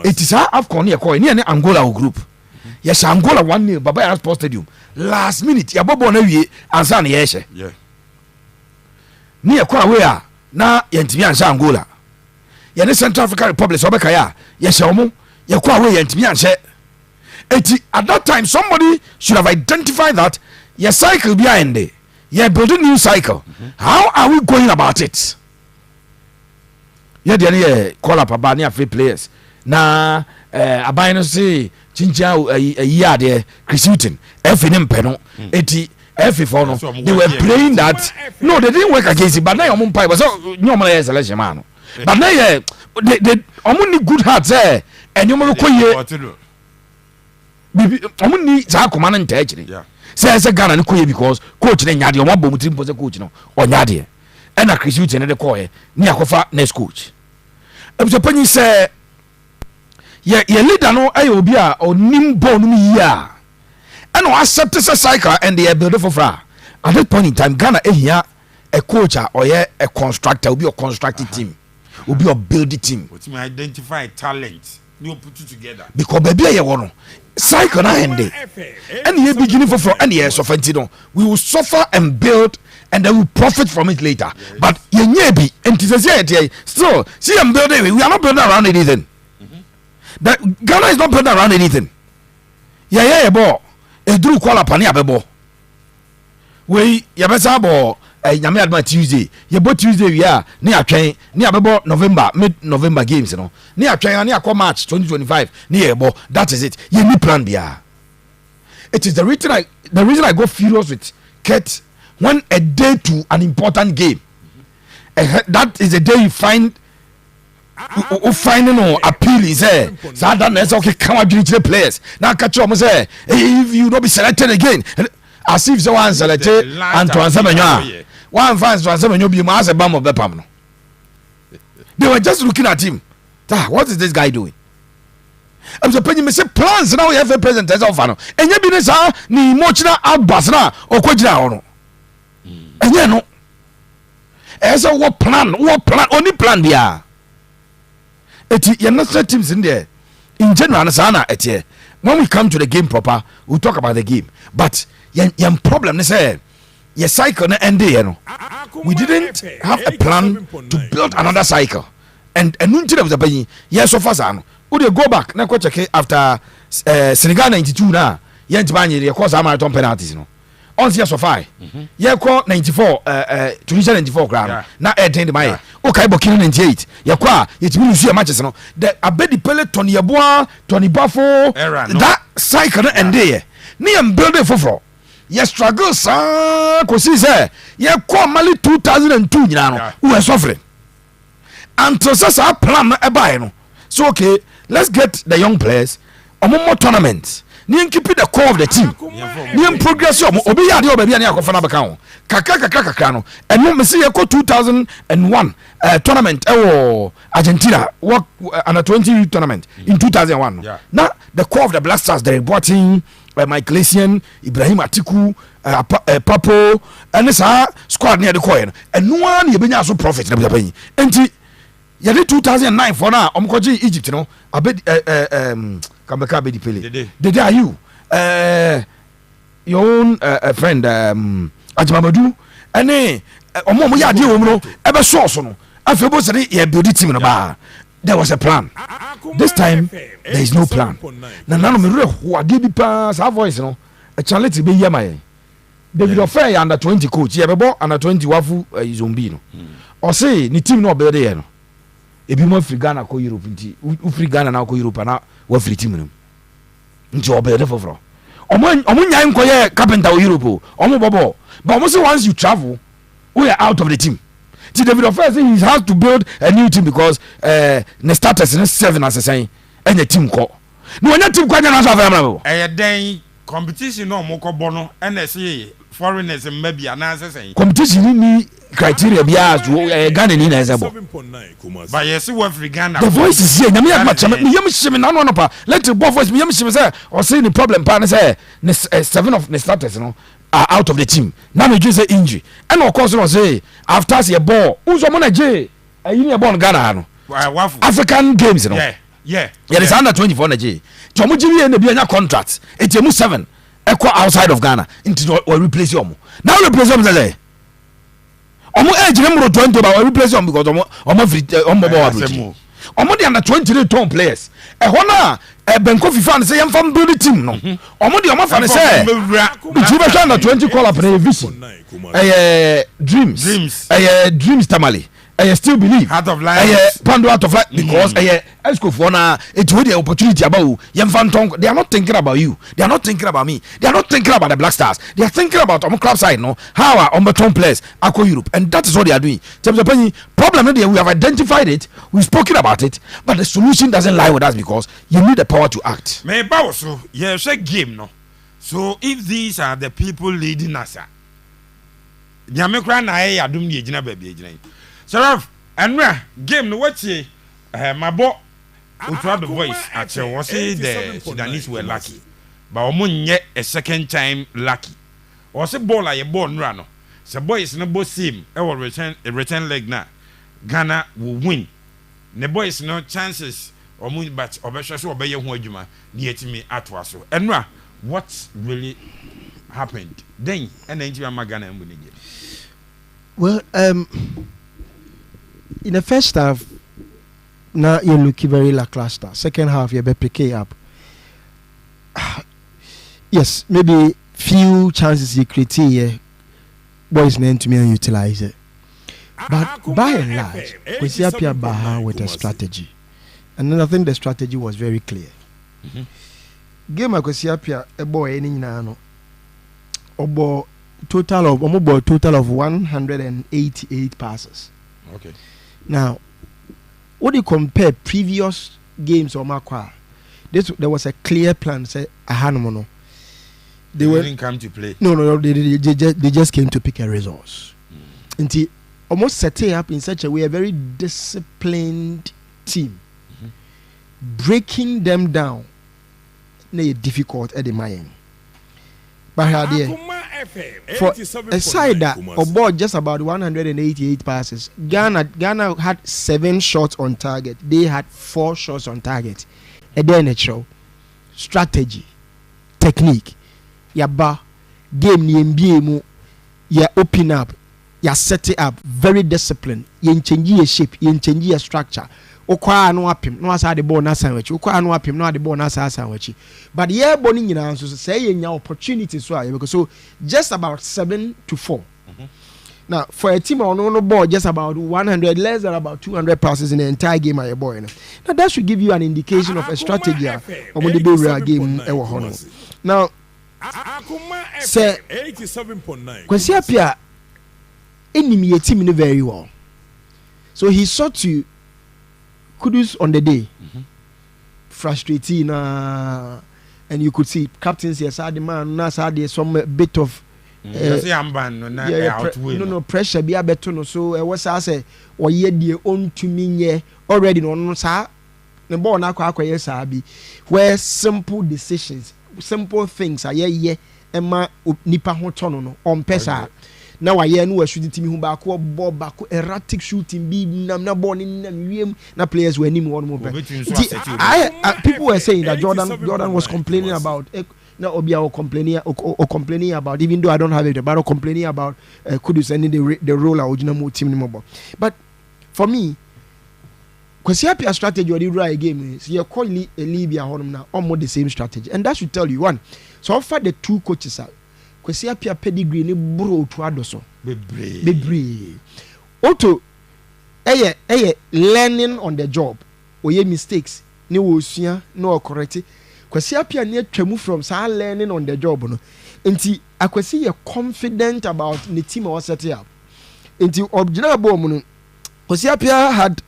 It is AFCON near kwa near Angola group. Yes Angola 1-0 Baba Sports Stadium. Last minute ya bobo na wie ansa na ye hye. Yeah. Near kwa we na yentimi ansa Angola ye ne Central African Republic so beka ya ye hyeomo ye kwa we yentimi anse eti at that time somebody should have identified that your cycle behind it you're building new cycle how are we going about it ye de ne call up about near free players na abai no say chincha ya de Christian efinim pe no eti F4 no they were playing that no they didn't work against it but now your pie was so no selection man but now they only good heart say and you ko ye bibi omuni za akoma na ntagire say Ghana ko ye because coach na nyade o mabom team pose coach no o nyade and na Christian ne de ko ye ni akofa next coach ebuso panyi say ye leader no aye obi a onim ball no yi a and I accept this cycle and they are building for fra. At that point in time, Ghana here a coach or a constructor will be a constructing team, will be a building team. What you identify talent, you put it together. Because baby, you want cycle na end and here beginning for and years of we will suffer and build and then we profit from it later. Yes. But you be and still see I'm building. We are not building around anything. That Ghana is not building around anything. Yeah, boy. Edru kwala pani abebo we yabesa bo nyame adma Tuesday yebo Tuesday we are ne atwen ne abebo November mid November games no ne atwen ne akọ March 2025 ne yebo that is it ye ni plan bia it is the reason I go furious with Kurt when a day to an important game that is the day you find no appeal say that na say okay come on the players now catch up say if you not be selected again as if one selected and to answer one fans to answer be as a bomb of Bepam no they were just looking at him what is this guy doing I'm supposed to say plans now we have a president as of no and you be say ni emotional outburst na okojira ho no enye no as a what plan only plan bia your national teams in there in general when we come to the game proper we'll talk about the game but your problem is your cycle na end there no we didn't have a plan to build another cycle and until was a yes so far no we go back na go check after Senegal 92 na yɛn ti ba nyere yɛ kɔ saa marathon penalties no ɔnsi yɛ sɔfaa yɛ kɔ 94 Tunisia 94 koraa no na ɛden de ma yɛ o ka ibɔ kiri 98 yɛ kɔ a yɛ ti mi nusu yɛ matches no the Abedi Pele Tony Yeboah Tony Bafo that cycle no ɛnde yɛ ne yɛn build foforɔ yɛ struggle saa kɔsi sɛ yɛ kɔ Mali 2002 nyinaa no wɔ sɔfere until sɛ saa plan no ɛbaa yɛ no so okay let's get the young players ɔmo more tournament ni keep the core of the team ni progress obi ya de oba bia na akɔfa na bɛka ho kakra no ɛno me se yɛkɔ 2001 tournament ɛwɔ Argentina under 20 tournament in 2001 no na the core of the Black Stars Derek Boateng Michael Essien Ibrahim Atiku Papo ɛne saa squad ne de kɔɛ no ɛno a ne yɛbɛnya so profit na bɛpa yi enti yɛde 2009 for na ɔmkɔgye Egypt no abedi Kambeka Abedi Pele dede are you your own friend Ajimamadu ɛne ɔmo yɛ adeɛ wɔ mu no ɛbɛ source no afei bo sɛ yɛ build team no ba there was a plan this time there is no plan na nano me re ho adeɛ bi pa saa voice no a challenge be yɛ ma yɛ David Offer yɛ under 20 coach yɛ bɛbɔ under 20 wafu zombi no ɔse ni team no ɔbɛde yɛ no ebi mo free Ghana ko Europe nti u free Ghana na ko Europe na wa free team no nti obede foforo omo nyan ko ye carpenter o Europe omo bobo but omo say once you travel we are out of the team ti David Offer say he has to build a new team because the status is 7 as say any team ko no anya team ko anya na so afam na den competition no mo ko bono na say foreigners maybe ana say competition ni criteria bia Ghana ni na ezebo but yes we free Ghana the voice is here nyame akma me yam shime na no pa let the voice me yam shime say or say the problem pa na say 7 of the starters no are out of the team now me just say injury and of course no say after say ball unso mo na je ayi ne ball Ghana no African games no yeah is under 24 na je to mo jiwe na bia nya contract etiemu 7 equal outside of Ghana into or replace you now replace them say omo age number 20 ba replace them because omo free omo ball omo dey under 20 ton players hona benko fifa na say yam fam build team no omo dey omo fa na say you be under 20 call up na vision dreams tamale I still believe Heart of Lions Pando Heart of Lions because Esco for na it with the opportunity about Yam Fantong. They are not thinking about you. They are not thinking about me. They are not thinking about the Black Stars. They are thinking about on club side, no? How are on beton players Aqua Europe, and that is what they are doing. Problem we have identified it, we've spoken about it, but the solution doesn't lie with us because you need the power to act. May power so yes a game no. So if these are the people leading us, Yamekra na adum di ejina baby ejina. Seraph, and game no what ye my boy who tried the voice at your was the Sudanese were lucky, but yet a second time lucky. Was a ball like a born runner. So boy is no both him, I will return leg now. Ghana will win. The boy is no chances or moon but or better obey your wajuma near to me at Wasso. And what really happened? Then and then you are Ghana and winning it. Well, in the first half, now you look very lackluster. Second half, you better pick up. Yes, maybe few chances you create here, boys need to me and utilize it. But by and large, we see Apia Baha with a strategy, and then I think the strategy was very clear. Game I could see Apia a boy any nano, or total of 188 passes. Okay. Now, what do you compare previous games or Makwa? There was a clear plan. Say Ahanomono. They didn't come to play. No. They just came to pick a resource. Until almost setting up in such a way a very disciplined team, breaking them down. They difficult at the mind. But for a side that about just about 188 passes, Ghana had 7 shots on target. They had 4 shots on target. And then it show strategy, technique, yaba game ni NBA mu, ya open up, ya set it up, very disciplined. You change your shape, you change your structure. okwa no apem no asa de ball na sanwachi okwa no apem no de ball na asa sanwachi but yeah boni nyina so say yenya opportunity so aye because so just about 7-4 now for a team on no ball just about 100 less than about 200 passes in the entire game aye boy now that should give you an indication of a strategy on the real game e wo hono now say 87.9 kwesi apia enemy your team very well so he sought to kudos on the day frustrating and you could see captains here sad man na sad some bit of pressure be better no so was I say or ye the own to me already no sa the ball na kwa yes abi where simple decisions simple things are ye ema nipa ho tono no on pesa now I hear no shooting team who back ball back erratic shooting be na ball in wiem na players were nim one more people were saying that Jordan was complaining about now Obia or complaining about even though I don't have it but complaining about Kudus and the role of original team anymore but for me because a strategy or the right game is you're calling a Libya home now almost the same strategy and that should tell you one so far the two coaches are kwesi apia pedigree ni bro to adoso bebre auto learning on the job oye mistakes ni wo sua no correct kwesi apia ni atwamu from sa learning on the job no enti akwesi ye confident about the team or set up enti objina bo mu no kwesi apia had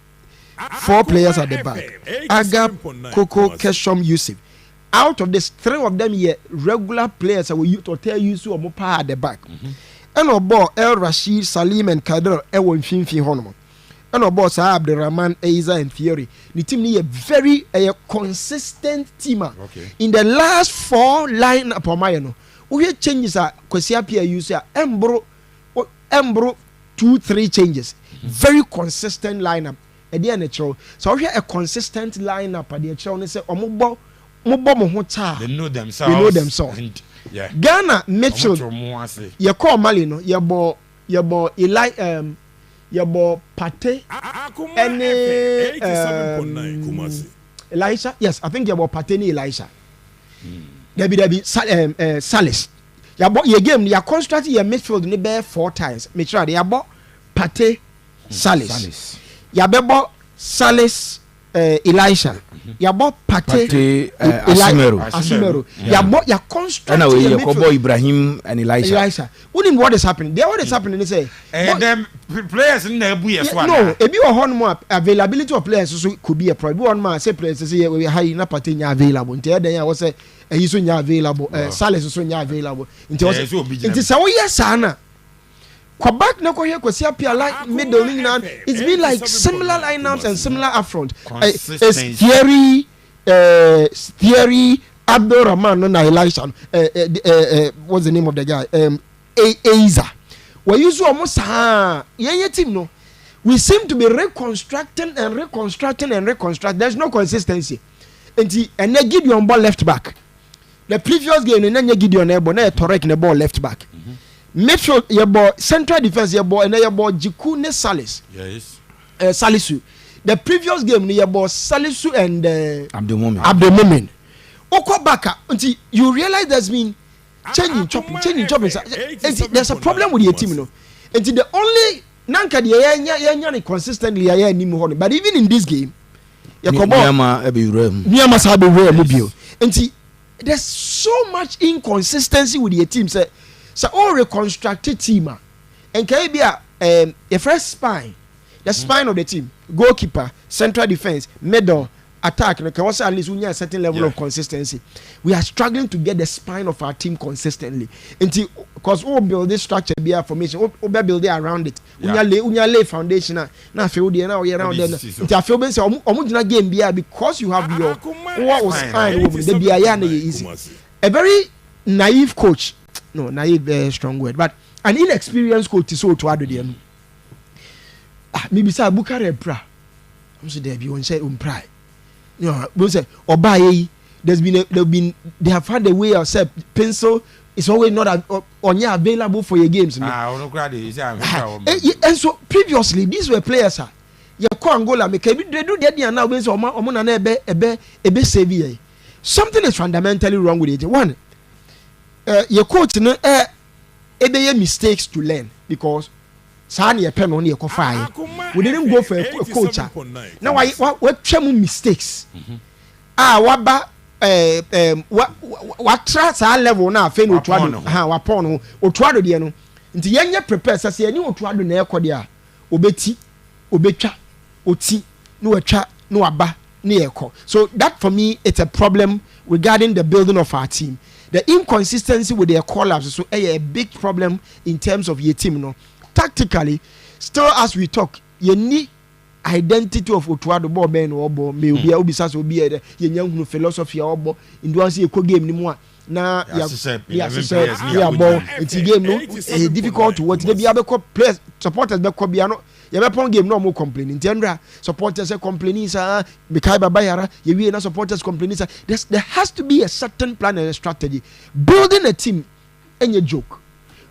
4 players at the back Agap Koko Keshom Yusuf. Out of this 3 of them here regular players will you to tell you so at the back and obo El Rashid Salim and Kader Ewon Finfi Honomo and obo Sir Abdurrahman Eiza and Fiori the team ni a very consistent team in the last 4 line up on my no we changes are kwesi apia use embro 2-3 changes very consistent lineup at the end so we a consistent lineup at the show say omo they know themselves. And, yeah. Ghana midfield. You call Mali no. You bo Pate. Any Elisha. Yes, I think you bo Pate ni Elisha. There be Salis. You bo your game. You construct your midfield ni be 4 times. Make sure you bo Pate Salis. You bo Salis. Elisha yabo Pate Asimero yabo ya construct and we Yakobo Ibrahim and Elisha what is happening there what is happening they say them players in the no e be one more availability of players so could be a problem one man say players say we high na Pate nya available until then I was say he so nya available Salis so nya available until say we yes ana Quebec no here kwesi apia like middle now it's been like similar lineups and similar upfront it's theory Abdul Rahman no Elisha what's the name of the guy Aiza we use almost yenye team no we seem to be reconstructing there's no consistency and they Gideon ball left back the previous game and Gideon ebo na Torek na ball left back midfield your ball central defense your ball and your ball Jiku ne Salis yes Salisu the previous game your ball Salisu and Abdelmomen Oko Baka until you realize there's been changing chopping there's a problem with your team no until the only nanka the yanya consistently but even in this game Niama sabe mobile until there's so much inconsistency with your team say so all reconstructed team and can be a first spine the spine of the team goalkeeper central defense middle attack and can also at least we need a certain level of consistency we are struggling to get the spine of our team consistently until because we build this structure be a formation we build it around it we lay foundation na feel there now around there until I feel ben say omo game be because you have your what was spine the be easy a very naive coach no naive very strong word but an inexperienced coach is so to add them maybe say Bukare pra I'm say there be one say pride you know we say obaye they have had a way of say pencil is always not only available for your games and so previously these were players ye ko Angola me ka bi do de na we say omo na ebe save ye. Something is fundamentally wrong with it. One, your coach no ebe ye mistakes to learn because Sani ye pen on ye ko fire. We didn't go for a coach. Now what chemu mistakes. Waba what trust our level now fe no twado wapon otwado de no. Nti yenye prepare sase ye ni otwado na ekode a obeti obetwa oti no atwa no aba. So that for me it's a problem regarding the building of our team. The inconsistency with their call-ups so a big problem in terms of your team. No, tactically, still as we talk, you need identity of Otuado ball ben or ball maybe obisas will be a young philosophy or ball in one see a game anymore. Now yeah, ball it's a game no difficult to watch. They be able to play supporters be Kobiano. You have game no more complaining. Tendra supporters are complaining, sir. Mikaiba Bayara, you na supporters complaining, sir. There has to be a certain plan and a strategy. Building a team ain't a joke.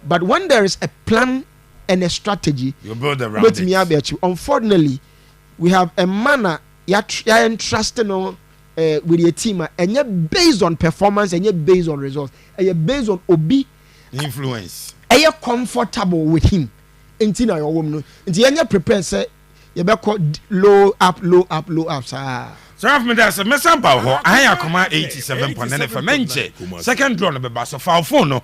But when there is a plan and a strategy, you build around it. Unfortunately, we have a manner you entrusted with your team and you're based on performance and you're based on results and you're based on influence. And you're comfortable with him. Inti na your woman nti yenye prepare say you be call low up sir. So I've made that me sample ho ayakoma 87.9 for menche second draw no be baso foul phone no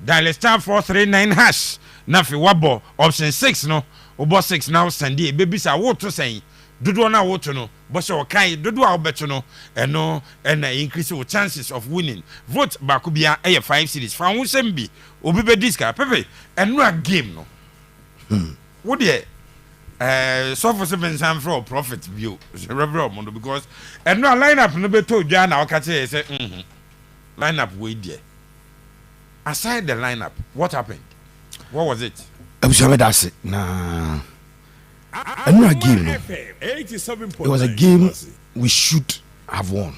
dial star 439 hash na fi wabo option 6 no obo 6 now send e baby sa wo to sen dodo na wo to no bo se o kai dodo a obeto no eno and increase your chances of winning. Vote baako bia 5 series fa wo sem bi obi be diska pepe eno a game no. What ye so for 7 time for profit view reverend because and no lineup no be told you now catch say lineup we there aside the lineup what happened, what was it? That's it. Nah, a game no. It was a game we should have won.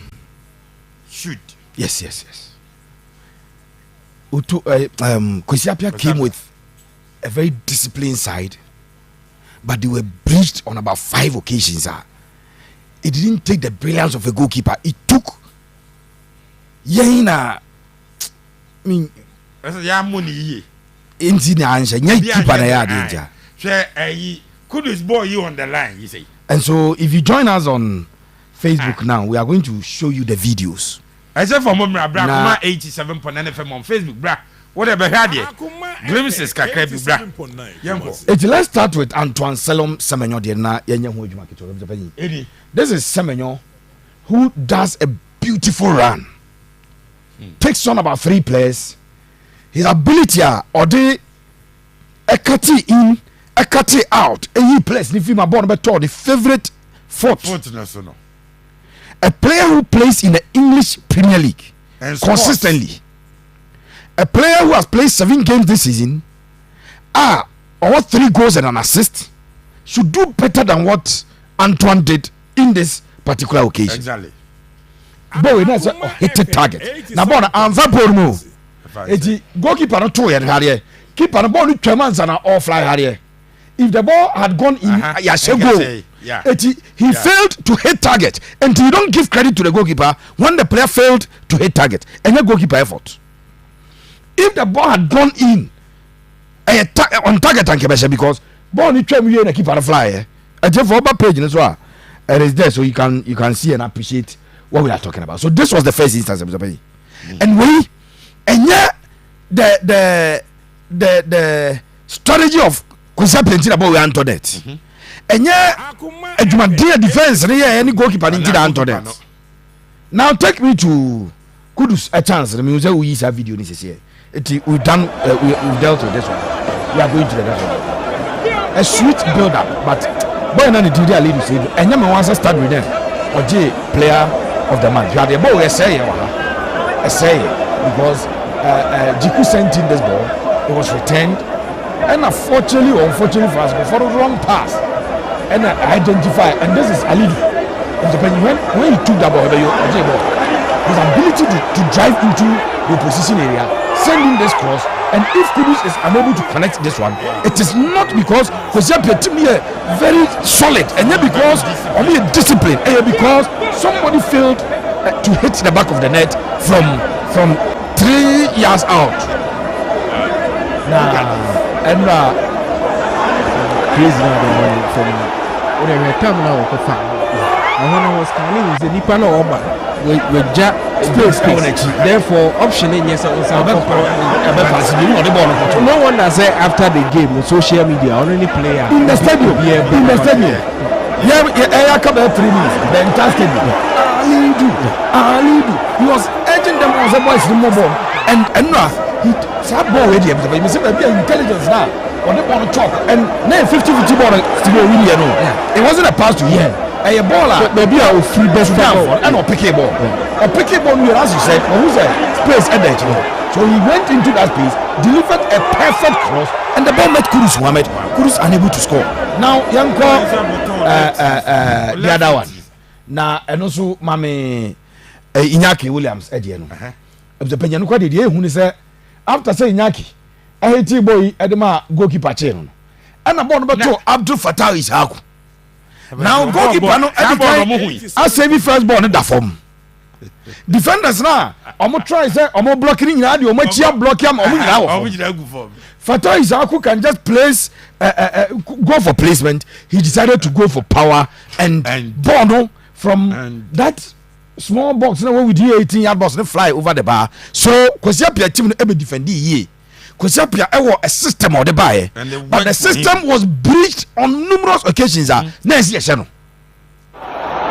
Should yes Kwesiapia came with a very disciplined side, but they were breached on about 5 occasions. It didn't take the brilliance of a goalkeeper. It took Yena. I mean, money. Keeper na danger. Kudus boy you on the line, you say. And so, if you join us on Facebook now, we are going to show you the videos. I said for Mumra Bra 87.9 FM on Facebook, Bra. Whatever had you glimpses kakra bi bra yemko. Let's start with Antoine Selom Semenyo de na yenya ho adwuma keto. This is Semenyo who does a beautiful run. Takes on about 3 players. His ability or the a cut in a cut out and he plays if my born better the favorite fourth. A player who plays in the English Premier League and consistently. A player who has played 7 games this season, or 3 goals and an assist, should do better than what Antoine did in this particular occasion. Exactly. But we not hit the target. Now, bon, I'm very move. Eti goalkeeper no two yen harrier. Keeper no ball no twemans and all fly harrier. If the ball had gone in, he failed to hit target. And you don't give credit to the goalkeeper when the player failed to hit target. And the goalkeeper effort. If the ball had gone in on target and because ball ni twem you na keeper fly. Just for upper page as well. It is there so you can see and appreciate what we are talking about. So this was the first instance of and we and the strategy of plenty about we enter that. And a defense any goalkeeper into enter that. Now take me to Kudus a chance. The museum we use a video this year. We've done we've dealt with this one. We are going to the next one. A sweet build up, but boy none do their lead say and then once start with them. Or player of the month. You are the ball essay because Jiku sent in this ball, it was returned, and unfortunately for us, for the wrong pass, and identify, and this is Ali. When he took the ball, his ability to drive into the opposition area, sending this cross, And if Kudus is unable to connect this one, it is not because Kwesiapia team here very solid, and then because only a discipline, and because somebody failed to hit the back of the net from 3 yards out. And crazy now for me. Whatever time now for fun. And when I was coming, the Nipa no Oba with space. Therefore, option in yes, no one that say after the game on social media or any player in the stadium. Yeah, I come 3 minutes. Fantastic. Alidu. He was urging them on the boys to move on. And he sat ball with him. He said, intelligence now. On the ball talk. And then 50-50 ball still really no. It wasn't a pass to him. A baller. Maybe I will free best down and or pick a ball. Or pick a ball, as you said, or who's a space at that. So he went into that space, delivered a perfect cross, and the ball met Kudus Mohamed. Kudus unable to score. Now, Yanko, the other one. Now, and also, Mame Iñaki Williams, Ediano. The Peñanuka did here, who say, after saying Iñaki, I hate boy, Edema, goalkeeper chain. And a ball number 2, Abdul Fattah is Haku. Now, goalkeeper, no, I say me first born in that form. Defenders now, I'm going to try say I'm blocking in radio, I'm block him. Fattah Isaaku can just place go for placement. He decided to go for power and Bono from that small box now with the 18-yard box and fly over the bar. So Kwesiapia team ever defend ye. Kwesiapia a system of the bar, but the system was breached on numerous occasions. Nancy Eshano,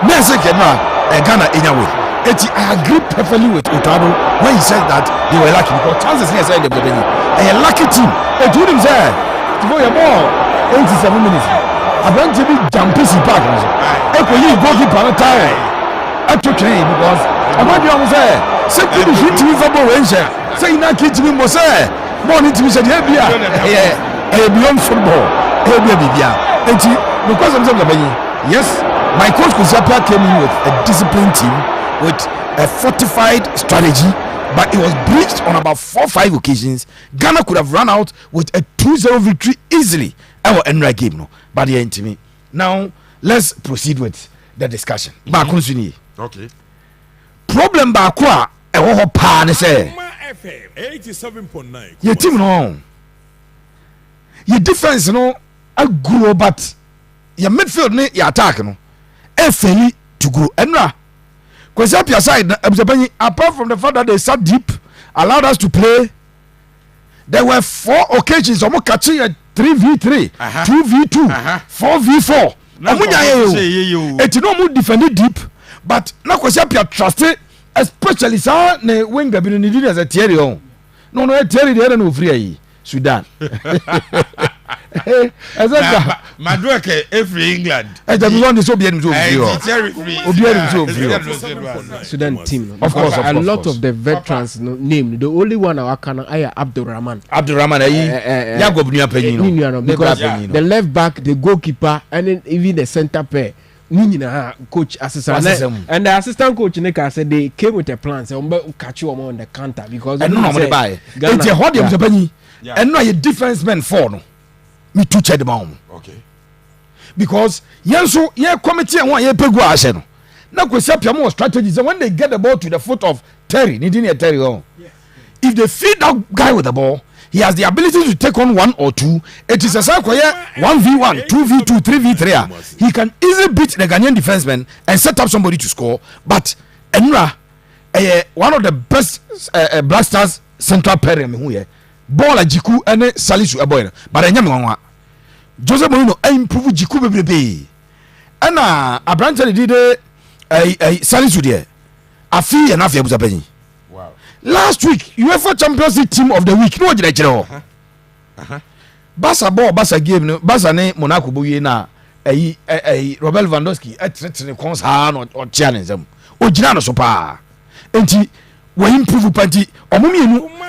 Nancy Ghana in a way. I agree perfectly with Otado when he said that they were lucky because chances here said they were a lucky team. They told him say to go your ball 87 minutes. I went to be jumping park. I could you goalkeeper no time. I took him because I might be on say simply the hit me for ranger. Say na kid me mo say morning to me said yeah beyond football. Because I'm saying yes, my coach Kwesiapia came in with a disciplined team with a fortified strategy, but it was breached on about 4 or 5 occasions. Ghana could have run out with a 2-0 victory easily. Our end game, no, but the end to me. Now let's proceed with the discussion. Okay. Problem ba kwa e ho pa ne say. 87.9. Your team no. Your defense no a grow, but your midfield ne your attack no e fairly to grow. Enra Kwesiapia side, apart from the fact that they sat deep, allowed us to play, there were 4 occasions almost catching a 3v3, 2v2, 4v4. It no more defended deep, but now Kwesiapia trusted, especially sa ne wing the Benin as a Thierry on. No, Thierry the no free Sudan. Madueke every England. Sudan team. Of course, a lot of the veterans named. The only one I can Abdurrahman. Because the left back, the goalkeeper, and then even the center pair. Coach assistant and the assistant coach Nika said they came with a plan. So catch you on the counter because and no buy. It's a hot and no defense men for no. Me to check them on. Okay. Because yenso ye committee and one ye pegu ashe no. Na Kwesiapia more strategies and when they get the ball to the foot of Terry, needing Terry on. Yes. If they feed that guy with the ball, he has the ability to take on 1 or 2. It is a cycle here 1v1, 2v2, 3v3. He can easily beat the Ghanaian defenseman and set up somebody to score. But Enra, one of the best Black Stars central pairing who here. Ball a Jiku and Salisu a boy, but I never Jose Mourinho improve Jiku baby. And a branch did a Salisu there. A fee and a fee was a penny. Wow. Last week, UEFA Champions League team of the week. No, did I tell you? Bassa ball, Bassa game, Bassa name Monaco Buyena, a Robert Lewandowski, a threatening cons hand or challenge them. O Girano Sopa. And he will improve Panti or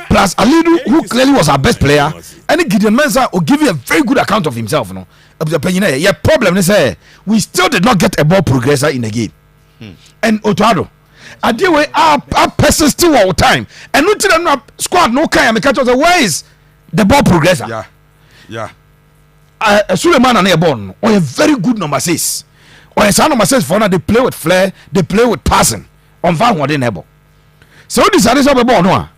plus Alidu, who clearly was our best player, and Gideon Mensah will give you a very good account of himself. No, your problem is we still did not get a ball progressor in the game. And Otado, I deal with our persisting all time, and no squad no kind. I catch us. Where is the ball progressor. Suleiman and Ebon or a very good number 6. Or a number 6 for now they play with flair, they play with passing on van what they never. So this is the ball no.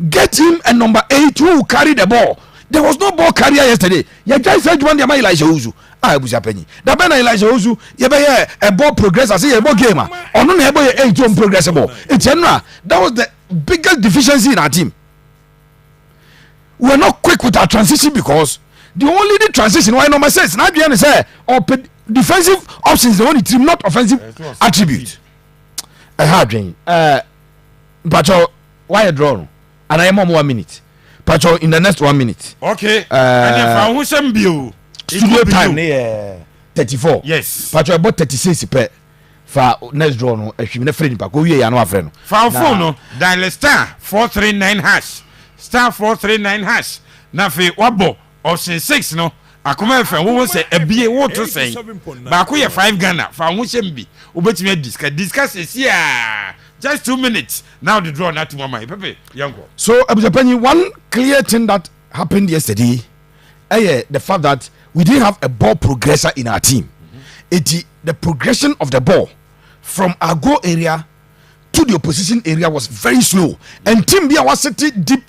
Get him a number 8 who will carry the ball. There was no ball carrier yesterday. You guys said one the Elijah Uzu. I was happening. The Ben Elijah Uzu, you be a ball progressor, say a ball gamer. Or no never a 8 progressible. In general, that was the biggest deficiency in our team. We are not quick with our transition because the only transition why number 6 now you say or defensive options the only team not offensive attribute. A hard drain. But why a draw? And I am on 1 minute. Pacho in the next 1 minute. Okay. And if I was studio time 34. Yes. Pacho about 36 per for next draw no. If you never friend pa go we ya no friend. For phone no dial star 439 hash. Star 439 hash. Na fe wabo option 6 no. Akoma FM wo say ebie wo to say. Ba ko ye 5 Ghana. Fa ho bi. Obetimi discuss here. Just 2 minutes. Now the draw not to mama. Pepe, Yanko. So, Abuzapani, one clear thing that happened yesterday, the fact that we didn't have a ball progressor in our team. The progression of the ball from our goal area to the opposition area was very slow. And team Bia was sitting deep.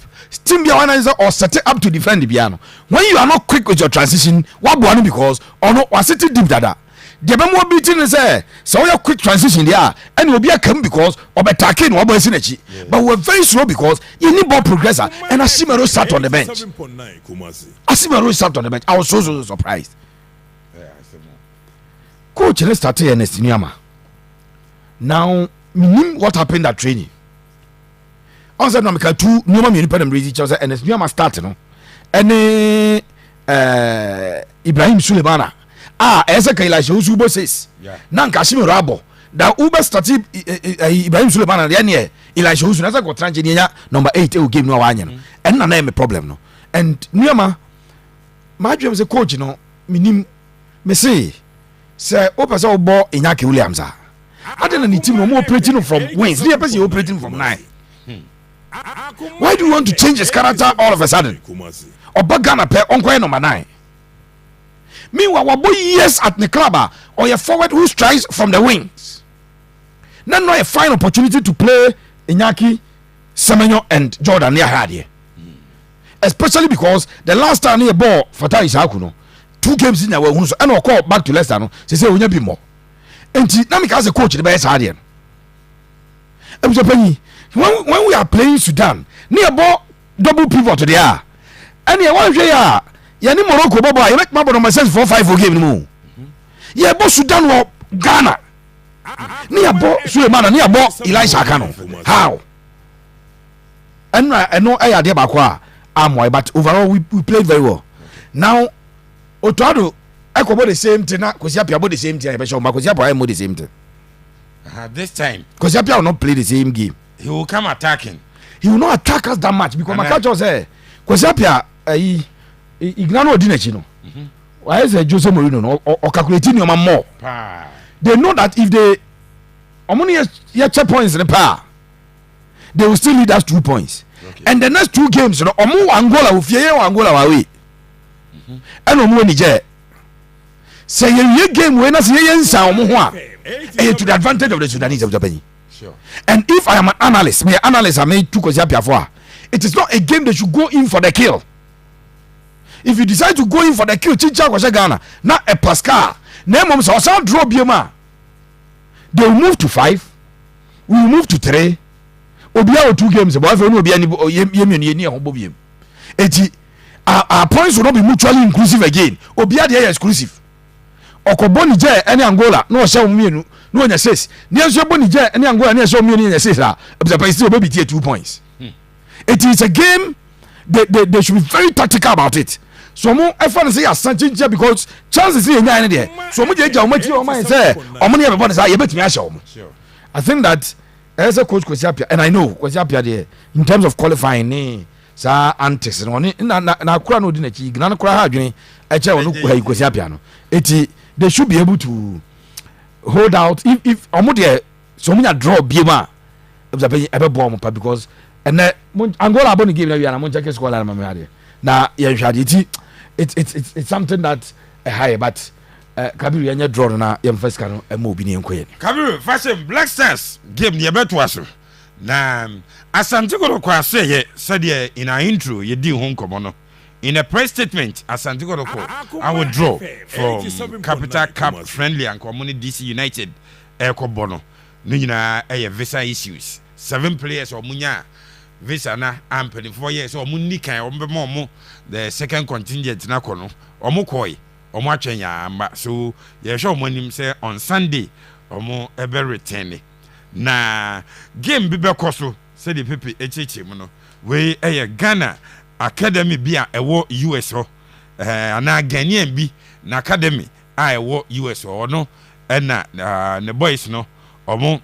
Team Bia or set it up to defend the piano. When you are not quick with your transition, what one because or no was sitting deep dada. The more beating is so your quick transition there and will be a come because of attacking one boy synergy. But we're very slow because you need ball progressor and Asimero sat on the bench. Asimero sat on the bench. I was so surprised. Coach, let's start here next Niama. Now, what happened at training? I said, no, I can't do no more independent research and it's Niama starting. And Ibrahim Suleimana. Esa ka Elijah Uzubo says. Na Kashim Rabo. Da Uber started Ibrahim Suleiman and the Elijah Uzu na go transgenia number 8 e game no wanyen. And na me problem no. And Niama my dream is a coach no minim me say opasa obo Inyaki Williams a. Ade na ni team no more operating from wings. The person operating from 9. Why do you want to change his character all of a sudden? Obagana pe onko number 9. Meanwhile, we boy years at the club or a forward who strikes from the wings. Now, no a fine opportunity to play Inyaki, Semenyo, and Jordan near Hadi. Especially because the last time near ball for Tai Sakuno, 2 games in a way, and I'll call back to Leicester. They say, we be more. And Namik as a coach, the best Hardian. When we are playing Sudan, near ball double pivot to the air. And you want to yani Morocco baba you make my number 4-5 for game no ye bo Sudan or Ghana ni abo Suleiman ni abo Elisha Kano how and I know I dey back kwa amoy but overall we played very well. Now Otoado ekobo the same thing na Kosiapia about the same thing I be sure Kosiapia mo the same thing this time Kosiapia will not play the same game. He will come attacking. He will not attack us that much because my coach say Kosiapia Ignano Dinachi no. Why is Jose Mourinho no or calculating your man more? They know that if they only check points in the power, they will still lead us 2 points. Okay. And the next 2 games, no, Omu Angola will fear Angola away. And Omu Niger. Say a game when I say to the advantage of the Sudanese of Japan. Sure. And if I am an analyst, my analysts are made to Kosiapia. It is not a game that should go in for the kill. If you decide to go in for the kill, Chicha was Ghana, not a Pascal. Name of South draw Biema. They will move to 5. We will move to 3. Obia 2 games. But if you our points will not be mutually inclusive again. Obia they are exclusive. Okoboni je any Angola no show me no nya says. Near so boni je any Angola near show me nya says ah. But still baby 2 points. It is a game. They should be very tactical about it. So mo effort say asanche because chances in nyan there. So mo je omati o man say omani everybody say yebetimi ahye omo. I think that as a coach Kosiapia and I know Kosiapia there in terms of qualifying sa antics no na kura no di na chi gna kura ha adwene e che wono Kosiapia no. They should be able to hold out if omo there so mo nya draw biema e be bo mo pa because and Angola abon game na we na mo check score la ma me ade na yɛhwɛ ade it's something that high but Kabiru yɛnyɛ draw na yɛmfa sika no ɛma obi ne yɛnkɔyɛ Kabiru fashion Black Stars game ne yɛbɛtoa so na Asante Kotoko asɛyɛ sɛdeɛ in our intro yɛdi ho nkɔmmɔ no in a press statement Asante Kotoko I will draw from Capital Cup friendly and community DC United ɛkɔbɔ no nyinaa ɛyɛ visa issues 7 players ɔmunya visa na ampanifo yɛ sɛ ɔmo ni kan ɔmo bɛma ɔmo the second contingent na kɔ no ɔmo kɔɛ ɔmo atwɛn amba so yɛhwɛ ɔmo anim sɛ on Sunday ɔmo ɛbɛ return na game bi bɛkɔ so sɛ de Pepe ekyekye mu no wei ɛyɛ Ghana academy bi a ɛwɔ US hɔ ana Ghanaian bi na academy a ɛwɔ US hɔ no ɛna ne boys no ɔmo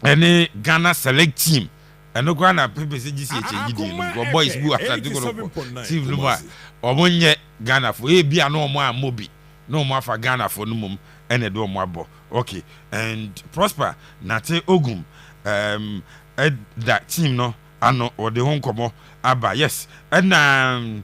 ɛne Ghana select team ɛno kora na Pepe sɛ gyi sɛ ɛkyɛ gidi no boys bu Asante Kotoko team no mu a ɔmo nyɛ Ghana fo bi a no ɔmo a mobi na ɔmo afa Ghana fo no mum ɛna de ɔmo abɔ okay and Prosper Nate Ogum that team no ano ɔde ho nkɔmɔ aba yes ɛna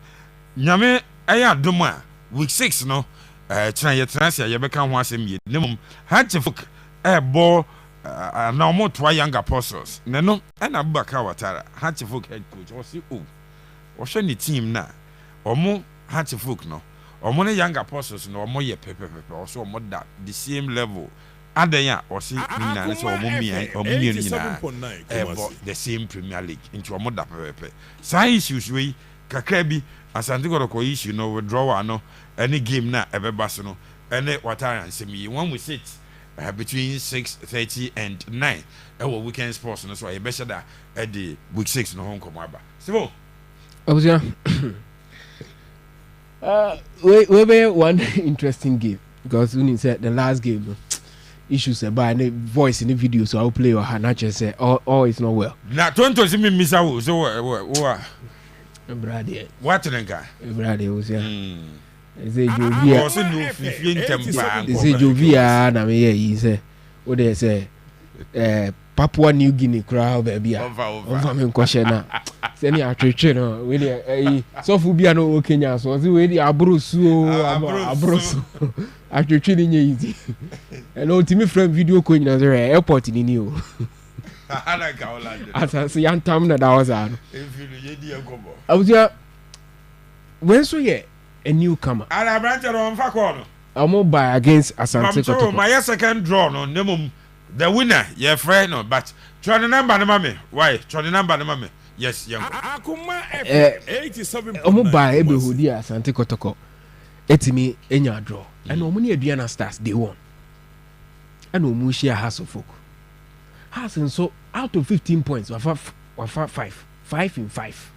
nyame ɛyɛ adom a week 6 no kyerɛ yɛtena sɛ yɛbɛka ho asɛm yɛ ne mum Hatchifok ɛbɔ na ɔmo toa Young Apostles ne no ɛna Abubakar Watara Hatchifok head coach ɔsi ɔhwɛ ne team na ɔmo Hatchifok no ɔmo ne Young Apostles no ɔmo yɛ pɛpɛpɛpɛ ɔso ɔmo da the same level adan a ɔsi nyinaa ne sɛ ɔmo mmienu nyinaa ɛbɔ the same Premier League nti ɔmo da pɛpɛpɛ saa issues wei kakra bi Asante Kotoko issue no withdrawal no ɛne game na ɛbɛba so no ɛne Watara nsɛm yi one we sit between 6:30 and 9 ɛwɔ weekend sports no so a yɛbɛhyɛ da ɛde week 6 no ho nkɔmɔ aba Sibo Obviously we be one interesting game because when you said the last game issues about the voice in the video so I'll play or not just say all is not well na tonto si me misa wo so wo brother what nka brother was ya say Jovia so no fifie ntempa say Jovia na me yi say what they say Papua New Guinea crowd baby over me question na say ni atwetwe no we dey so fu bia no Kenya so say we dey abrosu atwetwe ni nye easy and ultimate friend video ko nyina say airport ni o ana ka Holland asase yantam na da was an efilu ye di enkobo abuja when so ye a newcomer ala branch on fa call no amo buy against Asante Kotoko my second draw no nemum the winner your friend no but try the number no mame why try the number no mame yes yanko akuma 87 amo buy ebe hodi Asante Kotoko etimi enya draw and omo ne aduana stars they won and omo share Hasselfolk has and so out of 15 points wafa 5 in 5